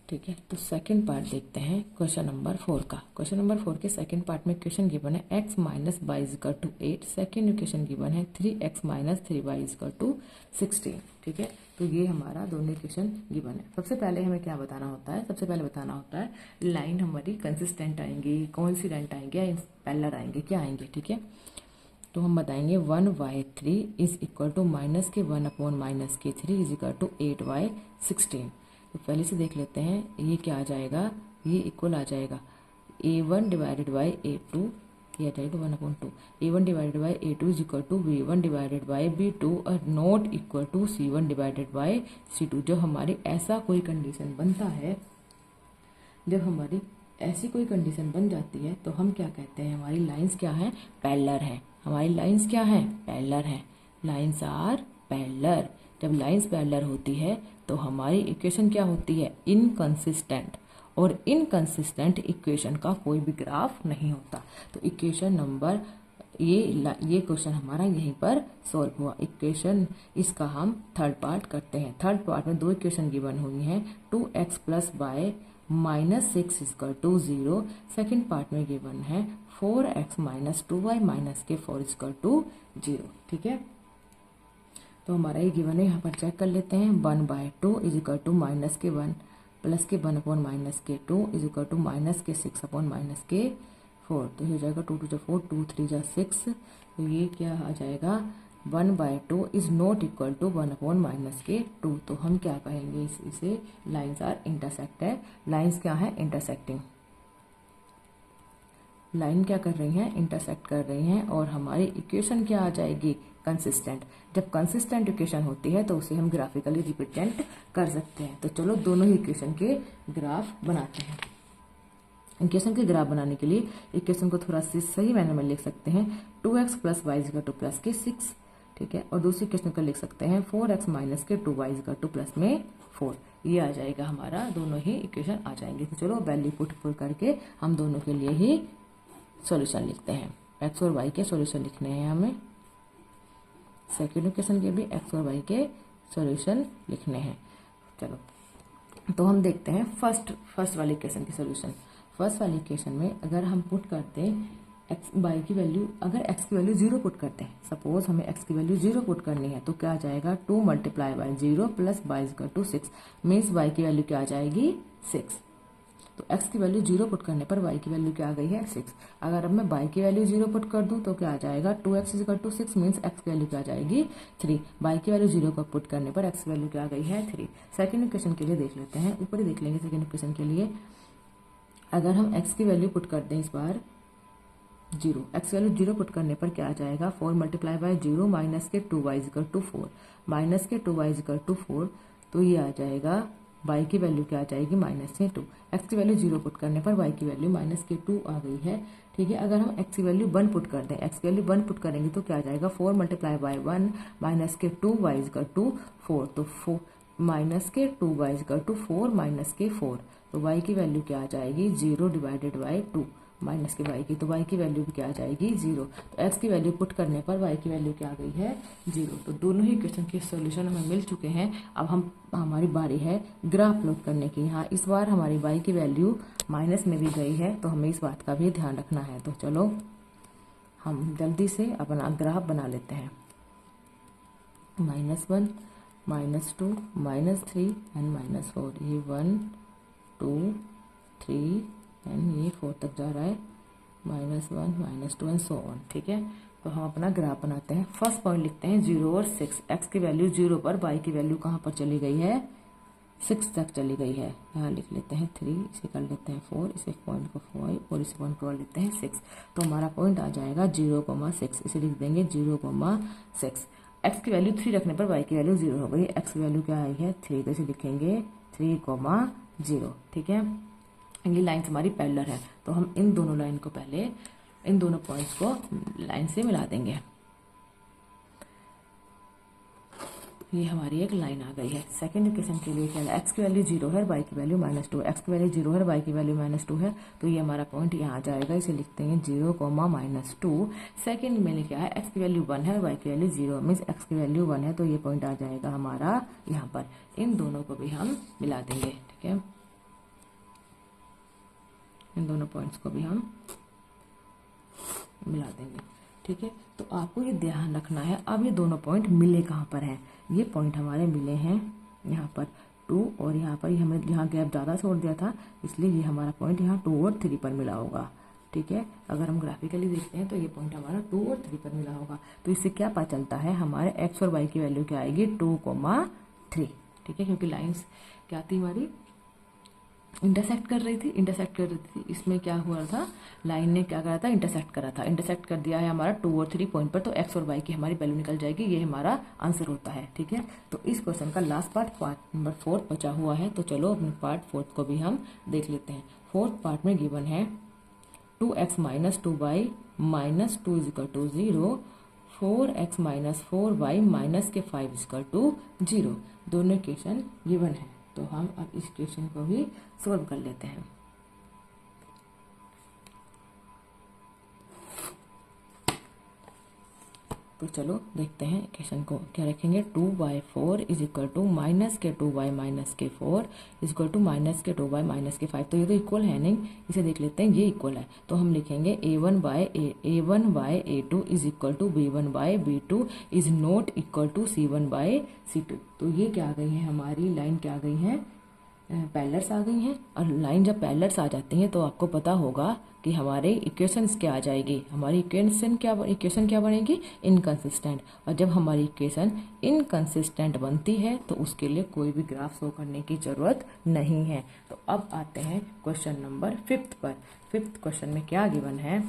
ठीक है, तो सेकंड पार्ट देखते हैं क्वेश्चन नंबर 4 का। क्वेश्चन नंबर 4 के सेकंड पार्ट में इक्वेशन गिवन है x minus y is equal to 8, second equation given है 3x minus 3y is equal to 16। ठीक है, तो ये हमारा दोनों इक्वेशन गिवन है। सबसे पहले हमें क्या बताना होता है, सबसे पहले बताना होता है लाइन हमारी कंसिस्टेंट आएंगी, कोइंसिडेंट आएंगे या पैरेलल आएंगे, क्या आएंगे। ठीक है, तो हम बताएंगे 1y3 is equal to minus के 1/-3 इज इक्वल टू 8y16। तो पहले से देख लेते हैं ये क्या आ जाएगा, ये इक्वल आ जाएगा a1 डिवाइडेड बाई a2, ये आ जाएगा 1/2। a1 divided by a2 is equal to b1 divided by b2 और not equal to c1 divided by c2। जब हमारी ऐसा कोई कंडीशन बनता है, जब हमारी ऐसी कोई कंडीशन बन जाती है तो हम क्या कहते हैं, हमारी लाइंस क्या है, पैरेलल है। हमारी लाइंस क्या है, पैरेलल है। Lines are parallel. जब लाइंस पैरेलल होती है तो हमारी इक्वेशन क्या होती है, इनकंसिस्टेंट, और इनकंसिस्टेंट इक्वेशन का कोई भी ग्राफ नहीं होता। तो इक्वेशन नंबर ये क्वेश्चन हमारा यहीं पर सॉल्व हुआ। इक्वेशन इसका हम थर्ड पार्ट करते हैं। थर्ड पार्ट में 2 इक्वेशन गिवन हुई हैं, 2x plus y minus 6 is equal to 0। Second part में गिवन है 4x माइनस 2y माइनस के 4 इजकल टू 0। ठीक है, तो हमारा ये गिवन है, यहाँ पर चेक कर लेते हैं। 1/2 इज इक्वल टू माइनस के 1 प्लस के 1 अपॉन माइनस के 2 इज इक्वल टू माइनस के 6 अपॉन माइनस के 4। तो ये हो जाएगा 2 2 4, 2 3 6। तो ये क्या आ जाएगा, 1/2 is not equal to 1 upon minus के 2। तो हम क्या कहेंगे इसे, लाइन्स आर इंटरसेक्ट है। लाइन्स क्या है, इंटरसेक्टिंग। लाइन क्या कर रही हैं, इंटरसेक्ट कर रही हैं। और हमारी इक्वेशन क्या आ जाएगी, कंसिस्टेंट। जब कंसिस्टेंट इक्वेशन होती है तो उसे हम ग्राफिकली रिप्रेजेंट कर सकते हैं। तो चलो दोनों ही इक्वेशन के ग्राफ बनाते हैं। इक्वेशन के ग्राफ बनाने के लिए इक्वेशन को थोड़ा सी सही मैनर में लिख सकते हैं। 2x plus y equal to plus के 6, ठीक है। और दूसरी इक्वेशन को लिख सकते हैं 4x माइनस के 2y इक्वल टू प्लस में 4। ये आ जाएगा हमारा, दोनों ही इक्वेशन आ जाएंगे। तो चलो वैल्यू पुट करके हम दोनों के लिए ही सॉल्यूशन लिखते हैं। एक्स और वाई के सॉल्यूशन लिखने हैं हमें। सेकेंड इक्वेशन के भी एक्स और वाई के सॉल्यूशन लिखने हैं। चलो तो हम देखते हैं फर्स्ट वाली इक्वेशन की सॉल्यूशन। फर्स्ट वाली इक्वेशन में अगर हम पुट करते हैं एक्स वाई की वैल्यू, अगर एक्स की वैल्यू 0 पुट करते हैं, सपोज हमें एक्स की वैल्यू 0 पुट करनी है, तो क्या आ जाएगा 2 multiply by 0 plus y equal to 6 means y की वैल्यू क्या आ जाएगी 6। तो x की वैल्यू 0 पुट करने पर y की वैल्यू क्या आ गई है 6। अगर अब मैं y की वैल्यू 0 पुट कर दूं तो क्या आ जाएगा 2x equal to 6 means x की वैल्यू क्या आ जाएगी 3। y की वैल्यू 0 को पुट करने पर x की वैल्यू क्या आ गई है 3। सेकंड इक्वेशन के लिए देख लेते हैं, ऊपर ही देख लेंगे। सेकंड इक्वेशन के लिए अगर हम x की वैल्यू पुट कर दें इस बार 0, x की वैल्यू 0 पुट करने पर क्या आ जाएगा 4 मल्टीप्लाई बाय 0 माइनस के 2y इक्वल टू 4 माइनस के 2y इक्वल टू 4। तो ये आ जाएगा y की वैल्यू क्या आ जाएगी माइनस के 2। x की वैल्यू 0 पुट करने पर y की वैल्यू माइनस के 2 आ गई है, ठीक है। अगर हम x की वैल्यू 1 पुट कर दें, x की वैल्यू 1 पुट करेंगे तो क्या आ जाएगा 4 मल्टीप्लाई बाय 1 माइनस के 2y इक्वल टू 4। तो 4 माइनस के 2y इक्वल टू 4 माइनस के 4। तो y की वैल्यू क्या आ जाएगी 0 डिवाइडेड बाई 2 माइनस के y की। तो y की वैल्यू भी क्या आ जाएगी 0। तो x की वैल्यू पुट करने पर y की वैल्यू क्या आ गई है 0। तो दोनों ही क्वेश्चन के सॉल्यूशन हमें मिल चुके हैं। अब हमारी बारी है ग्राफ प्लॉट करने की। यहाँ इस बार हमारी y की वैल्यू माइनस में भी गई है, तो हमें इस बात का भी ध्यान रखना है। तो चलो हम जल्दी से अपना ग्राफ बना लेते हैं। -1 -2 -3 एंड -4। ये 1 2 3 एंड ये 4 तक जा रहा है, -1 -2 एंड सो ऑन, ठीक है। तो हम अपना ग्राफ बनाते हैं। फर्स्ट पॉइंट लिखते हैं 0 और 6। एक्स की वैल्यू 0 पर, y की वैल्यू कहाँ पर चली गई है 6 तक चली गई है। यहाँ लिख लेते हैं 3, इसे कर लेते हैं 4, इसे पॉइंट को 5 और इसे पॉइंट को लेते हैं 6। तो हमारा पॉइंट आ जाएगा 0,6। इसे लिख देंगे 0,6। एक्स की वैल्यू 3 रखने पर y की वैल्यू 0 हो गई। एक्स की वैल्यू क्या आई है 3, तो इसे लिखेंगे 3,0, ठीक है। ये लाइन्स हमारी पैरेलल है, तो हम इन दोनों लाइन को पहले, इन दोनों पॉइंट्स को लाइन से मिला देंगे। ये हमारी एक लाइन आ गई है। सेकंड इक्वेशन के लिए क्या है, एक्स की वैल्यू 0 है, y की वैल्यू -2। एक्स की वैल्यू 0 है, y की वैल्यू -2 है, तो ये हमारा पॉइंट यहाँ आ जाएगा। इसे लिखते हैं 0,-2। सेकंड में क्या है, एक्स की वैल्यू 1 है, y की वैल्यू 0 मीन्स एक्स की वैल्यू 1 है, तो ये पॉइंट आ जाएगा हमारा यहाँ पर। इन दोनों को भी हम मिला देंगे, ठीक है। इन दोनों पॉइंट्स को भी हम मिला देंगे, ठीक है। तो आपको ये ध्यान रखना है, अब ये दोनों पॉइंट मिले कहाँ पर हैं। ये पॉइंट हमारे मिले हैं यहाँ पर 2 और यहाँ पर, हमें यहाँ गैप ज़्यादा छोड़ दिया था, इसलिए ये हमारा पॉइंट यहाँ 2 और 3 पर मिला होगा, ठीक है। अगर हम ग्राफिकली देखते हैं तो ये पॉइंट हमारा 2 और 3 पर मिला होगा। तो इससे क्या पता चलता है, हमारे एक्स और वाई की वैल्यू क्या आएगी 2,3, ठीक है। क्योंकि लाइन्स क्या थी हमारी, इंटरसेक्ट कर रही थी। इसमें क्या हुआ था, लाइन ने क्या करा था, इंटरसेक्ट करा था। इंटरसेक्ट कर दिया है हमारा 2 और 3 पॉइंट पर, तो एक्स और वाई की हमारी वैल्यू निकल जाएगी। ये हमारा आंसर होता है, ठीक है। तो इस क्वेश्चन का लास्ट पार्ट नंबर 4 बचा हुआ है। तो चलो अपने पार्ट 4 को भी हम देख लेते हैं। 4th पार्ट में गिवन है 2x - 2y -2 = 0, 4x - 4y -5 = 0। दोनों इक्वेशन गिवन है, तो हम अब इस इक्वेशन को भी सॉल्व कर लेते हैं। तो चलो देखते हैं इक्वेशन को क्या रखेंगे। 2y4 is equal to minus के 2y माइनस के 4 इज इक्वल टू माइनस के 2y माइनस के 5। तो ये तो इक्वल है नहीं, इसे देख लेते हैं, ये इक्वल है। तो हम लिखेंगे a1 by a2 is equal to b1 by b2 is not equal to c1 by c2। तो ये क्या आ गई है, हमारी लाइन क्या आ गई है, पैरेलल्स आ गई हैं। और लाइन जब पैरेलल्स आ जाती हैं तो आपको पता होगा कि हमारे इक्वेशंस क्या आ जाएगी, हमारी इक्वेशन क्या बनेगी, इनकंसिस्टेंट। और जब हमारी इक्वेशन इनकंसिस्टेंट बनती है तो उसके लिए कोई भी ग्राफ शो करने की जरूरत नहीं है। तो अब आते हैं क्वेश्चन नंबर 5 पर। 5th क्वेश्चन में क्या गिवन है,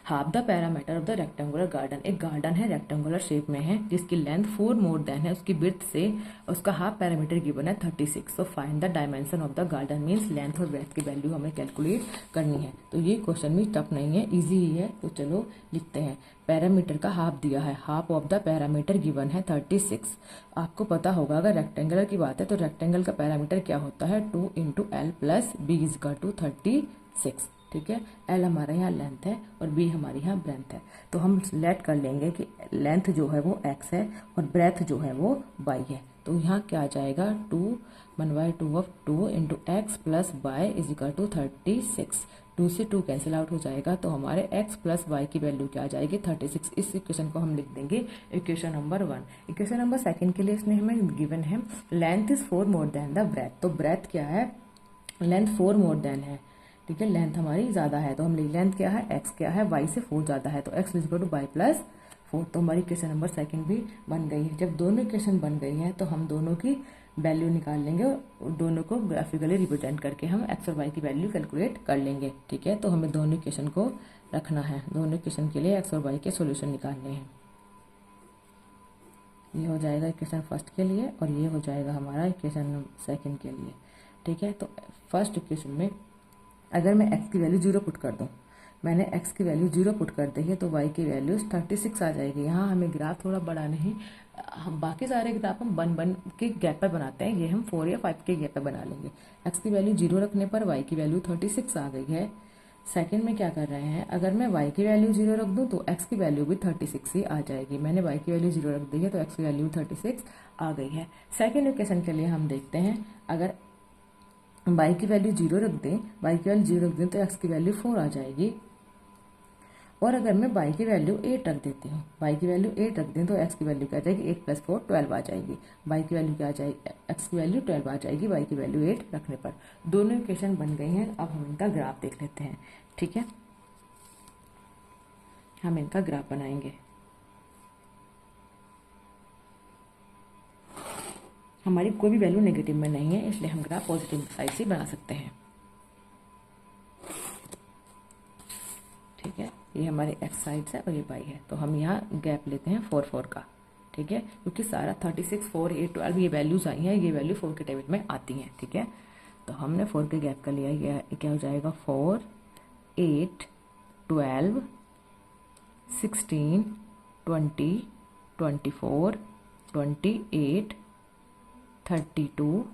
half the parameter of the rectangular garden. एक गार्डन है, रेक्टेंगुलर शेप में है, जिसकी लेंथ 4 मोर देन है उसकी विड्थ से, उसका हाफ पैरामीटर गिवन है 36। तो find the dimension of the garden, means length और ब्रेथ की वैल्यू हमें कैलकुलेट करनी है। तो ये क्वेश्चन भी टफ नहीं है, इजी ही है। तो चलो लिखते हैं। पैरामीटर का हाफ दिया है, half of the parameter given है 36। आपको पता होगा अगर रेक्टेंगुलर की बात है तो रेक्टेंगल का पैरामीटर क्या होता है, 2 × L plus B is equal to 36। ठीक है, एल हमारे यहाँ लेंथ है और बी हमारे यहाँ ब्रेथ है। तो हम लेट कर लेंगे कि लेंथ जो है वो x है और ब्रेथ जो है वो y है। तो यहाँ क्या आ जाएगा, 1/2 of 2 into x plus y is equal to 36। 2 से 2 कैंसिल आउट हो जाएगा तो हमारे x प्लस वाई की वैल्यू क्या आ जाएगी, 36। इस इक्वेशन को हम लिख देंगे इक्वेशन नंबर 1। इक्वेशन नंबर 2 के लिए इसने हमें गिवन है length is 4 more than the breadth. तो ब्रेथ क्या है, लेंथ 4 मोर देन है। ठीक है, लेंथ हमारी ज्यादा है तो हम लेंथ क्या है, x क्या है, y से 4 ज्यादा है तो x is equal to y plus 4। तो हमारी इक्वेशन नंबर 2 भी बन गई है। जब दोनों इक्वेशन बन गई हैं तो हम दोनों की वैल्यू निकाल लेंगे और दोनों को ग्राफिकली रिप्रेजेंट करके हम x और y की वैल्यू कैलकुलेट कर लेंगे। ठीक है, तो हमें दोनों इक्वेशन को रखना है, दोनों इक्वेशन के लिए x और y के सोल्यूशन निकालने हैं। ये हो जाएगा इक्वेशन 1 के लिए और ये हो जाएगा हमारा इक्वेशन 2 के लिए। ठीक है, तो फर्स्ट इक्वेशन में अगर मैं x की वैल्यू 0 पुट कर दूं, मैंने x की वैल्यू 0 पुट कर दी है तो y की वैल्यू 36 आ जाएगी। यहाँ हमें ग्राफ थोड़ा बड़ा नहीं, हम बाकी सारे ग्राफ हम 1 के गैप पर बनाते हैं, ये हम 4 या 5 के गैप पर बना लेंगे। x की वैल्यू 0 रखने पर y की वैल्यू 36 आ गई है। सेकंड में क्या कर रहे हैं, अगर मैं y की वैल्यू 0 रख दूं तो x की वैल्यू भी 36 ही आ जाएगी। मैंने y की वैल्यू 0 रख दी है तो x की वैल्यू 36 आ गई है। सेकेंड इक्वेशन के लिए हम देखते हैं, अगर y की वैल्यू 0 रख दें, y की वैल्यू 0 रख दें तो x की वैल्यू 4 आ जाएगी। और अगर मैं y की वैल्यू 8 रख देती हूँ, y की वैल्यू 8 रख दें तो x की वैल्यू क्या आ जाएगी, 8 + 4 12 आ जाएगी। y की वैल्यू क्या आ जाएगी, x की वैल्यू 12 आ जाएगी y की वैल्यू 8 रखने पर। दोनों इक्वेशन बन गई हैं। अब हम इनका ग्राफ देख लेते हैं। ठीक है, हम इनका ग्राफ बनाएंगे। हमारी कोई भी वैल्यू नेगेटिव में नहीं है इसलिए हम ग्राफ पॉजिटिव साइड से बना सकते हैं। ठीक है, ये हमारे x साइड है और ये y है। तो हम यहाँ गैप लेते हैं 4 4 का। ठीक है, क्योंकि सारा 36 4 8 12 ये वैल्यूज आई हैं, ये वैल्यू 4 के टेबल में आती हैं। ठीक है, तो हमने 4 के गैप का लिया, ये क्या हो जाएगा, 4 8 12 16 20 24 28 32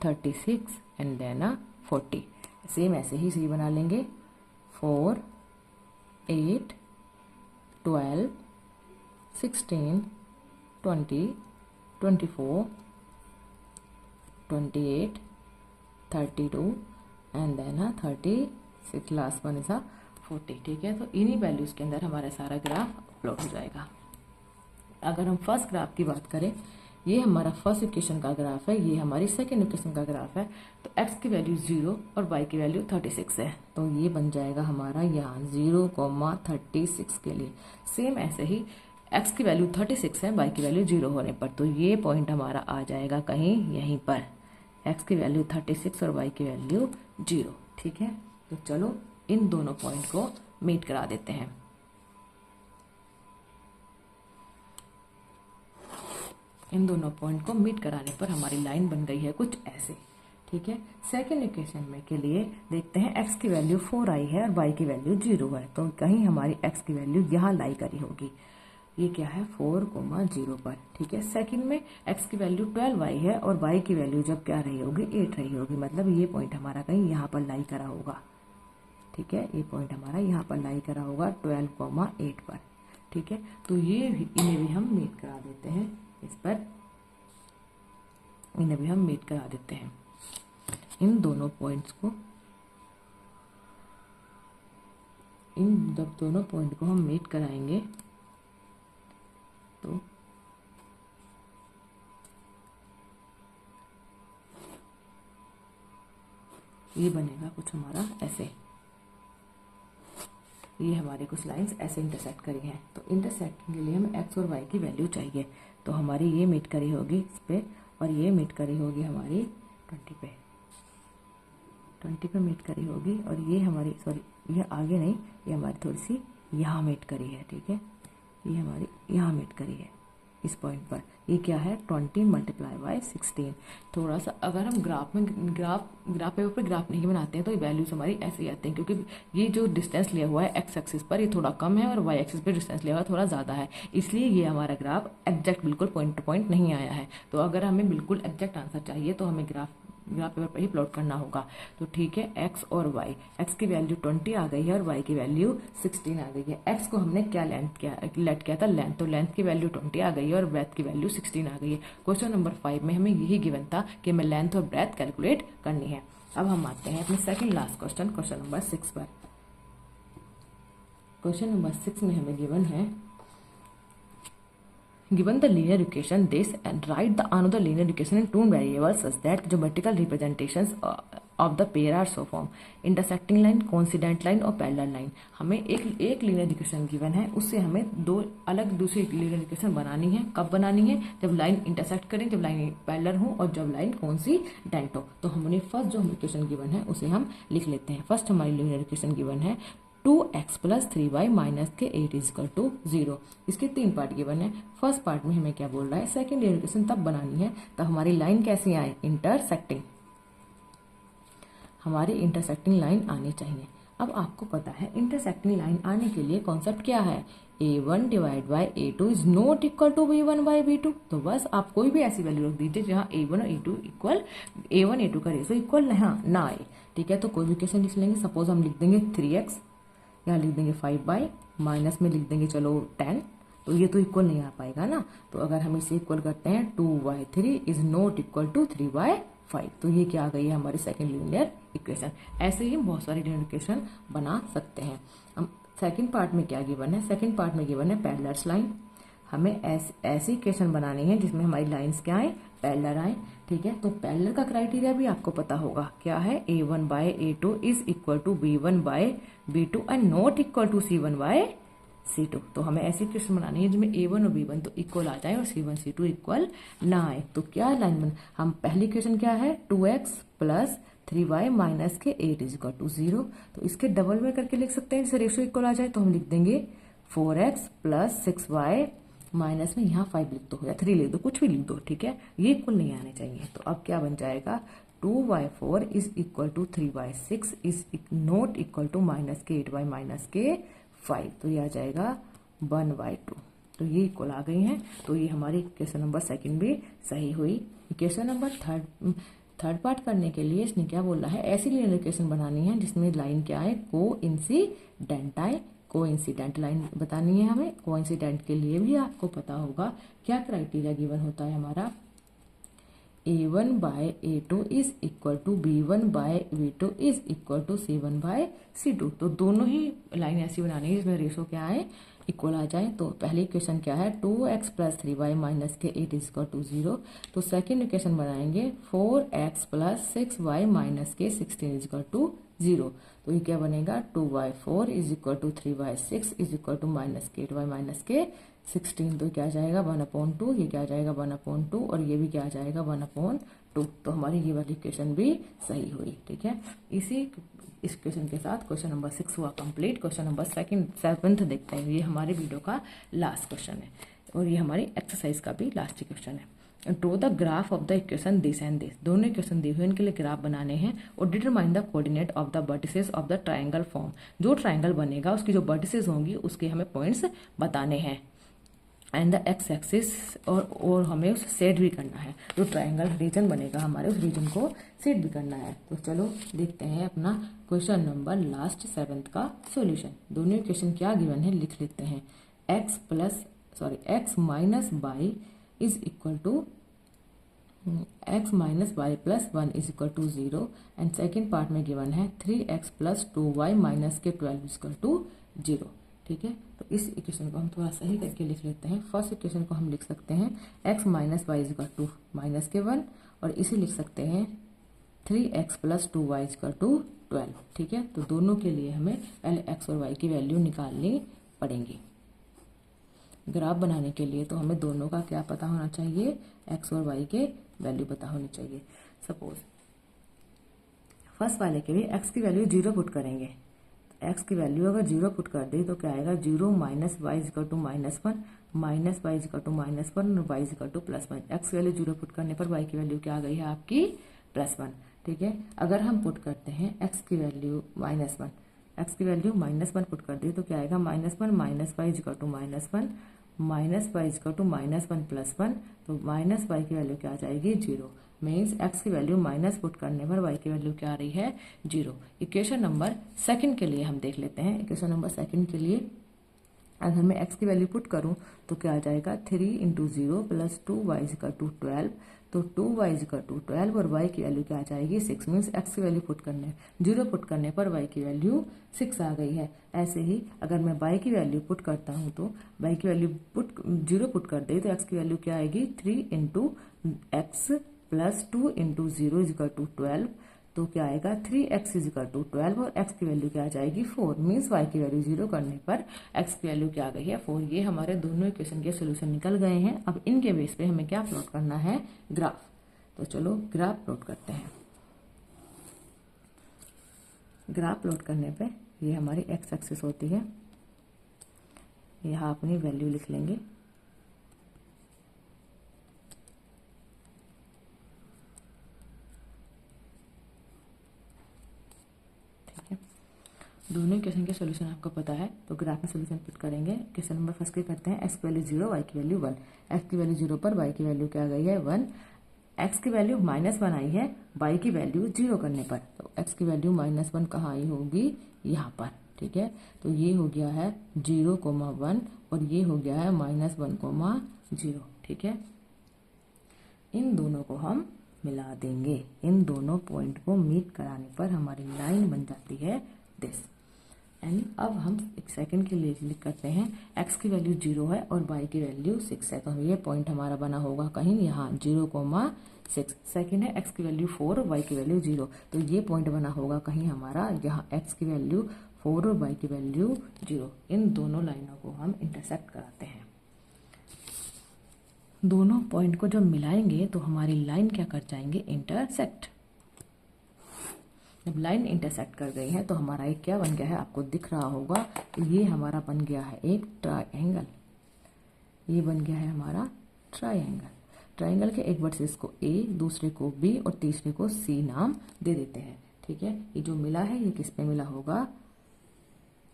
36 एंड देन 40। सेम ऐसे ही सी बना लेंगे, 4 8 12 16 20 24 28 32 and then 36, last one is 40। ठीक है, तो इन्हीं वैल्यूज के अंदर हमारा सारा ग्राफ अपलोड हो जाएगा। अगर हम फर्स्ट ग्राफ की बात करें, ये हमारा फर्स्ट इक्वेशन का ग्राफ है, ये हमारी सेकेंड इक्वेशन का ग्राफ है। तो x की वैल्यू 0 और y की वैल्यू 36 है, तो ये बन जाएगा हमारा यहाँ 0,36 के लिए। सेम ऐसे ही x की वैल्यू 36 है, y की वैल्यू 0 होने पर, तो ये पॉइंट हमारा आ जाएगा कहीं यहीं पर, x की वैल्यू 36 और y की वैल्यू 0। ठीक है, तो चलो इन दोनों पॉइंट को मीट करा देते हैं। इन दोनों पॉइंट को मीट कराने पर हमारी लाइन बन गई है कुछ ऐसे। ठीक है, सेकेंड इक्वेशन में के लिए देखते हैं, x की वैल्यू 4 आई है और y की वैल्यू 0 है, तो कहीं हमारी x की वैल्यू यहाँ लाई करी होगी। ये क्या है, 4,0 पर। ठीक है, सेकंड में x की वैल्यू 12 आई है और y की वैल्यू जब क्या रही होगी, 8 रही होगी, मतलब ये पॉइंट हमारा कहीं यहाँ पर लाई करा होगा। ठीक है, ये पॉइंट हमारा यहाँ पर लाई करा होगा 12,8 पर। ठीक है। तो ये इन्हें भी हम मीट करा देते हैं, इस पर इन्हें भी हम मीट करा देते हैं। इन दोनों पॉइंट्स को, इन जब दोनों पॉइंट को हम मीट कराएंगे तो ये बनेगा कुछ हमारा ऐसे, ये हमारे कुछ लाइंस ऐसे इंटरसेक्ट करी हैं। तो इंटरसेक्टिंग के लिए हमें एक्स और वाई की वैल्यू चाहिए। तो हमारी ये मीट करी होगी इस पे, और ये मीट करी होगी हमारी 20 पे मीट करी होगी, और ये हमारी, सॉरी ये आगे नहीं, ये हमारी थोड़ी सी यहाँ मीट करी है, ठीक है। ये हमारी यहाँ मीट करी है इस पॉइंट पर। ये क्या है 20 मल्टीप्लाई बाय 16। थोड़ा सा अगर हम ग्राफ पेपर पर ग्राफ नहीं बनाते हैं तो ये वैल्यूज हमारी ऐसे ही आती हैं, क्योंकि ये जो डिस्टेंस लिया हुआ है एक्स एक्सिस पर ये थोड़ा कम है और वाई एक्सिस पर डिस्टेंस लिया हुआ थोड़ा ज़्यादा है, इसलिए ये हमारा ग्राफ एग्जैक्ट बिल्कुल पॉइंट टू पॉइंट नहीं आया है। तो अगर हमें बिल्कुल एग्जैक्ट आंसर चाहिए तो हमें ग्राफ पेपर पर ही प्लॉट करना होगा। तो ठीक है, एक्स और वाई, एक्स की वैल्यू 20 आ गई है और वाई की वैल्यू 16 आ गई है। एक्स को हमने क्या लेट किया था, लेंथ, तो लेंथ की वैल्यू 20 आ गई है और ब्रेथ की वैल्यू 16 आ गई है। क्वेश्चन नंबर 5 में हमें यही गिवन था कि हमें लेंथ और ब्रेथ कैलकुलेट करनी है। अब हम आते हैं अपने second last question, question number 6 पर। क्वेश्चन नंबर 6 में हमें गिवन है, given the linear equation this and write the another linear equation in two variables such that geometrical representations of the pair are so form, intersecting line, coincident line और parallel line। हमें एक linear equation given है, उससे हमें दो अलग दूसरी linear equation बनानी है। कब बनानी है, जब लाइन इंटरसेक्ट करें, जब लाइन पैरेलल हो और जब लाइन कोइंसिडेंट हो। तो हमने फर्स्ट जो इक्वेशन गिवन है उसे हम लिख लेते हैं। फर्स्ट हमारी linear equation गिवन है 2x + 3y - 8 = 0। इसके 3 पार्ट गिवन है। फर्स्ट पार्ट में हमें क्या बोल रहा है, सेकंड इक्वेशन तब बनानी है तब हमारी लाइन कैसी आए, इंटरसेक्टिंग, हमारी इंटरसेक्टिंग लाइन आनी चाहिए। अब आपको पता है इंटरसेक्टिंग लाइन आने के लिए कॉन्सेप्ट क्या है, a1 / a2 is not equal to b1 / b2। तो बस आप कोई भी ऐसी वैल्यू रख दीजिए जहाँ a1 और a2 का रेशो इक्वल ना आए, ठीक है। तो कोई भी इक्वेशन लिख लेंगे, सपोज हम लिख देंगे 3x, यहाँ लिख देंगे 5y, माइनस में लिख देंगे चलो 10, तो ये तो इक्वल नहीं आ पाएगा ना। तो अगर हम इसे इक्वल करते हैं 2y3 is not equal to 3y5, तो ये क्या आ गई है हमारी सेकंड लीनियर इक्वेशन। ऐसे ही हम बहुत सारी लीनियर इक्वेशन बना सकते हैं। हम सेकंड पार्ट में क्या गिवन है, सेकंड पार्ट में गिवन है पैरेलल लाइन। हमें ऐसी इक्वेशन बनानी है जिसमें हमारी लाइंस क्या आए, पैरेलल आए, ठीक है। तो पैरेलल का क्राइटेरिया भी आपको पता होगा, क्या है, a1 / a2 is equal to b1 / b2 and not equal to c1 / c2। तो हमें ऐसी इक्वेशन बनानी है जिसमें a1 और b1 तो इक्वल आ जाए और c1 c2 इक्वल ना आए। तो क्या लाइन बन, हम पहली इक्वेशन क्या है 2x + 3y - 8 = 0। तो इसके डबल में करके लिख सकते हैं, जैसे रेशियो इक्वल आ जाए तो हम लिख देंगे 4x + 6y माइनस में यहाँ 5 लिख दो या 3 लिख दो, कुछ भी लिख दो, ठीक है। ये इक्वल नहीं आने चाहिए। तो अब क्या बन जाएगा, 2y4 is equal to 3y6 is not equal to -8y - 5। तो ये आ जाएगा 1/2। तो ये इक्वल आ गई हैं। तो ये हमारी इक्वेशन नंबर सेकंड भी सही हुई। इक्वेशन नंबर थर्ड पार्ट करने के लिए इसने क्या बोला है, ऐसी लीनियर इक्वेशन बनानी है जिसमें लाइन क्या है, कोइंसिडेंट आए। कोइंसिडेंट लाइन बतानी है हमें। कोइंसिडेंट के लिए भी आपको पता होगा क्या क्राइटेरिया गिवन होता है हमारा, a1 / a2 is equal to b1 / b2 is equal to c1 / c2। तो दोनों ही लाइन ऐसी बनानी है जिसमें रेशो क्या है, इक्वल आ जाए। तो पहली इक्वेशन क्या है 2x + 3y - 8 = 0। तो सेकेंड इक्वेशन बनाएंगे 4x + 6y - 16 = 0। तो ये क्या बनेगा 2y4 is equal to 3y6 is equal to -8y - 16। तो क्या आ जाएगा 1/2, ये क्या आ जाएगा 1/2 और ये भी क्या आ जाएगा 1/2। तो हमारी ये वाली इक्वेशन भी सही हुई, ठीक है। इस क्वेश्चन के साथ क्वेश्चन नंबर 6 हुआ कंप्लीट। क्वेश्चन नंबर 7 देखते हैं। ये हमारे वीडियो का लास्ट क्वेश्चन है और ये हमारी एक्सरसाइज का भी लास्ट क्वेश्चन है। Draw the graph of the equation this and this. दोनों इक्वेशन दी हुई इनके लिए ग्राफ बनाने हैं और determine the coordinate of the vertices of the triangle form. जो ट्रायंगल बनेगा उसकी जो वर्टिसेस होंगी उसके हमें पॉइंट्स बताने हैं एंड द एक्स एक्सिस, और हमें उसे सेट भी करना है। जो ट्रायंगल रीजन बनेगा हमारे उस रीजन को सेट भी करना है। तो चलो देखते हैं अपना क्वेश्चन नंबर लास्ट 7 का सॉल्यूशन। दोनों इक्वेशन क्या गिवन है लिख लेते हैं। x minus y is equal to x minus y plus 1 is equal to 0 and second part में गिवन है 3x प्लस 2y माइनस के 12 इज इक्वल टू 0। ठीक है, तो इस इक्वेशन को हम थोड़ा सही करके लिख लेते हैं। फर्स्ट इक्वेशन को हम लिख सकते हैं x minus y is equal to minus के 1 और इसे लिख सकते हैं 3x plus 2y is equal to 12। ठीक है, तो दोनों के लिए हमें पहले x और y की वैल्यू निकालनी पड़ेंगी। ग्राफ बनाने के लिए तो हमें दोनों का क्या पता होना चाहिए, x और y के वैल्यू पता होनी चाहिए। सपोज फर्स्ट वाले के लिए x की वैल्यू 0 पुट करेंगे, x की वैल्यू अगर 0 पुट कर दी तो क्या आएगा 0 minus y is equal to minus 1 minus y is equal to minus 1 और y is equal to plus 1। X की वैल्यू 0 पुट करने पर y की वैल्यू क्या आ गई है आपकी प्लस 1। ठीक है, अगर हम पुट करते हैं x की वैल्यू माइनस 1, x की वैल्यू माइनस 1 पुट कर दी तो क्या आएगा minus 1 minus y is equal to minus 1 minus y is equal to minus 1 plus 1, तो माइनस वाई की वैल्यू क्या आ जाएगी 0। मीन्स x की वैल्यू माइनस पुट करने पर y की वैल्यू क्या आ रही है 0। इक्वेशन नंबर सेकंड के लिए हम देख लेते हैं। इक्वेशन नंबर सेकंड के लिए अगर मैं x की वैल्यू पुट करूं तो क्या आ जाएगा 3 into 0 plus 2y is equal to 12, तो 2y इज इक्वल टू 12 और y की वैल्यू क्या आ जाएगी 6। मीन्स x की वैल्यू पुट करने 0 पुट करने पर y की वैल्यू 6 आ गई है। ऐसे ही अगर मैं y की वैल्यू पुट करता हूं तो y की वैल्यू 0 पुट कर दे तो x की वैल्यू क्या आएगी 3 into x plus 2 into 0 is equal to 12, तो क्या आएगा 3x इज इक्वल टू 12 और x की वैल्यू क्या आ जाएगी 4। मीन्स y की वैल्यू 0 करने पर x की वैल्यू क्या आ गई है 4। ये हमारे दोनों इक्वेशन के सोल्यूशन निकल गए हैं। अब इनके बेस पे हमें क्या प्लॉट करना है ग्राफ, तो चलो ग्राफ प्लॉट करते हैं। ग्राफ प्लॉट करने पे ये हमारी x एक्सिस होती है, यहाँ अपनी वैल्यू लिख लेंगे। दोनों इक्वेशन के सोल्यूशन आपको पता है, तो ग्राफ में सोल्यूशन पुट करेंगे। क्वेश्चन नंबर फर्स्ट के करते हैं, x की वैल्यू 0 y की वैल्यू 1। x की वैल्यू 0 पर y की वैल्यू क्या आ गई है 1, x की वैल्यू माइनस 1 आई है y की वैल्यू 0 करने पर, तो x की वैल्यू माइनस 1 कहाँ आई होगी यहाँ पर। ठीक है, तो ये हो गया है 0,1 और ये हो गया है -1,0। ठीक है, इन दोनों को हम मिला देंगे। इन दोनों पॉइंट को मीट कराने पर हमारी लाइन बन जाती है दिस। एंड अब हम एक सेकंड के लिए लिख करते हैं, x की वैल्यू 0 है और y की वैल्यू 6 है, तो ये पॉइंट हमारा बना होगा कहीं यहाँ 0,6। सेकंड है x की वैल्यू 4 और y की वैल्यू 0, तो ये पॉइंट बना होगा कहीं हमारा यहाँ x की वैल्यू 4 और y की वैल्यू 0। इन दोनों लाइनों को हम इंटरसेक्ट कराते हैं। दोनों पॉइंट को जब मिलाएंगे तो हमारी लाइन क्या कर जाएंगे इंटरसेक्ट। जब लाइन इंटरसेक्ट कर गई है तो हमारा एक क्या बन गया है आपको दिख रहा होगा, ये हमारा बन गया है एक ट्रायंगल। ये बन गया है हमारा ट्रायंगल। ट्रायंगल के एक वर्सेस को A, दूसरे को B और तीसरे को C नाम दे देते हैं। ठीक है, ये जो मिला है ये किस पे मिला होगा,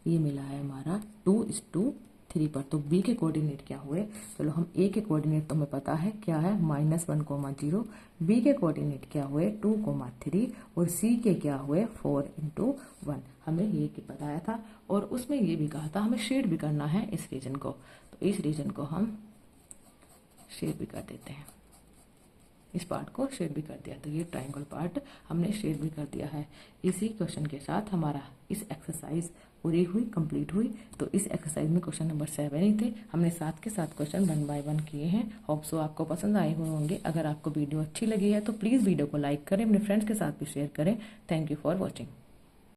ये मिला है हमारा 2:3 पर। तो B के कोऑर्डिनेट क्या हुए, चलो हम A के कोऑर्डिनेट तो हमें पता है क्या है -1,0, B के कोऑर्डिनेट क्या हुए 2,3 और C के क्या हुए 4:1। हमें ये बताया था और उसमें ये भी कहा था हमें शेड भी करना है इस रीजन को, तो इस रीजन को हम शेड भी कर देते हैं। इस पार्ट को शेड भी कर दिया, तो ये ट्रायंगल पार्ट हमने शेड भी कर दिया है। इसी क्वेश्चन के साथ हमारा इस एक्सरसाइज पूरी हुई, कंप्लीट हुई। तो इस एक्सरसाइज में क्वेश्चन नंबर 7 ही थे, हमने साथ के साथ क्वेश्चन 1 बाय 1 किए हैं। होप सो आपको पसंद आए हुए होंगे। अगर आपको वीडियो अच्छी लगी है तो प्लीज़ वीडियो को लाइक करें, अपने फ्रेंड्स के साथ भी शेयर करें। Thank you for watching.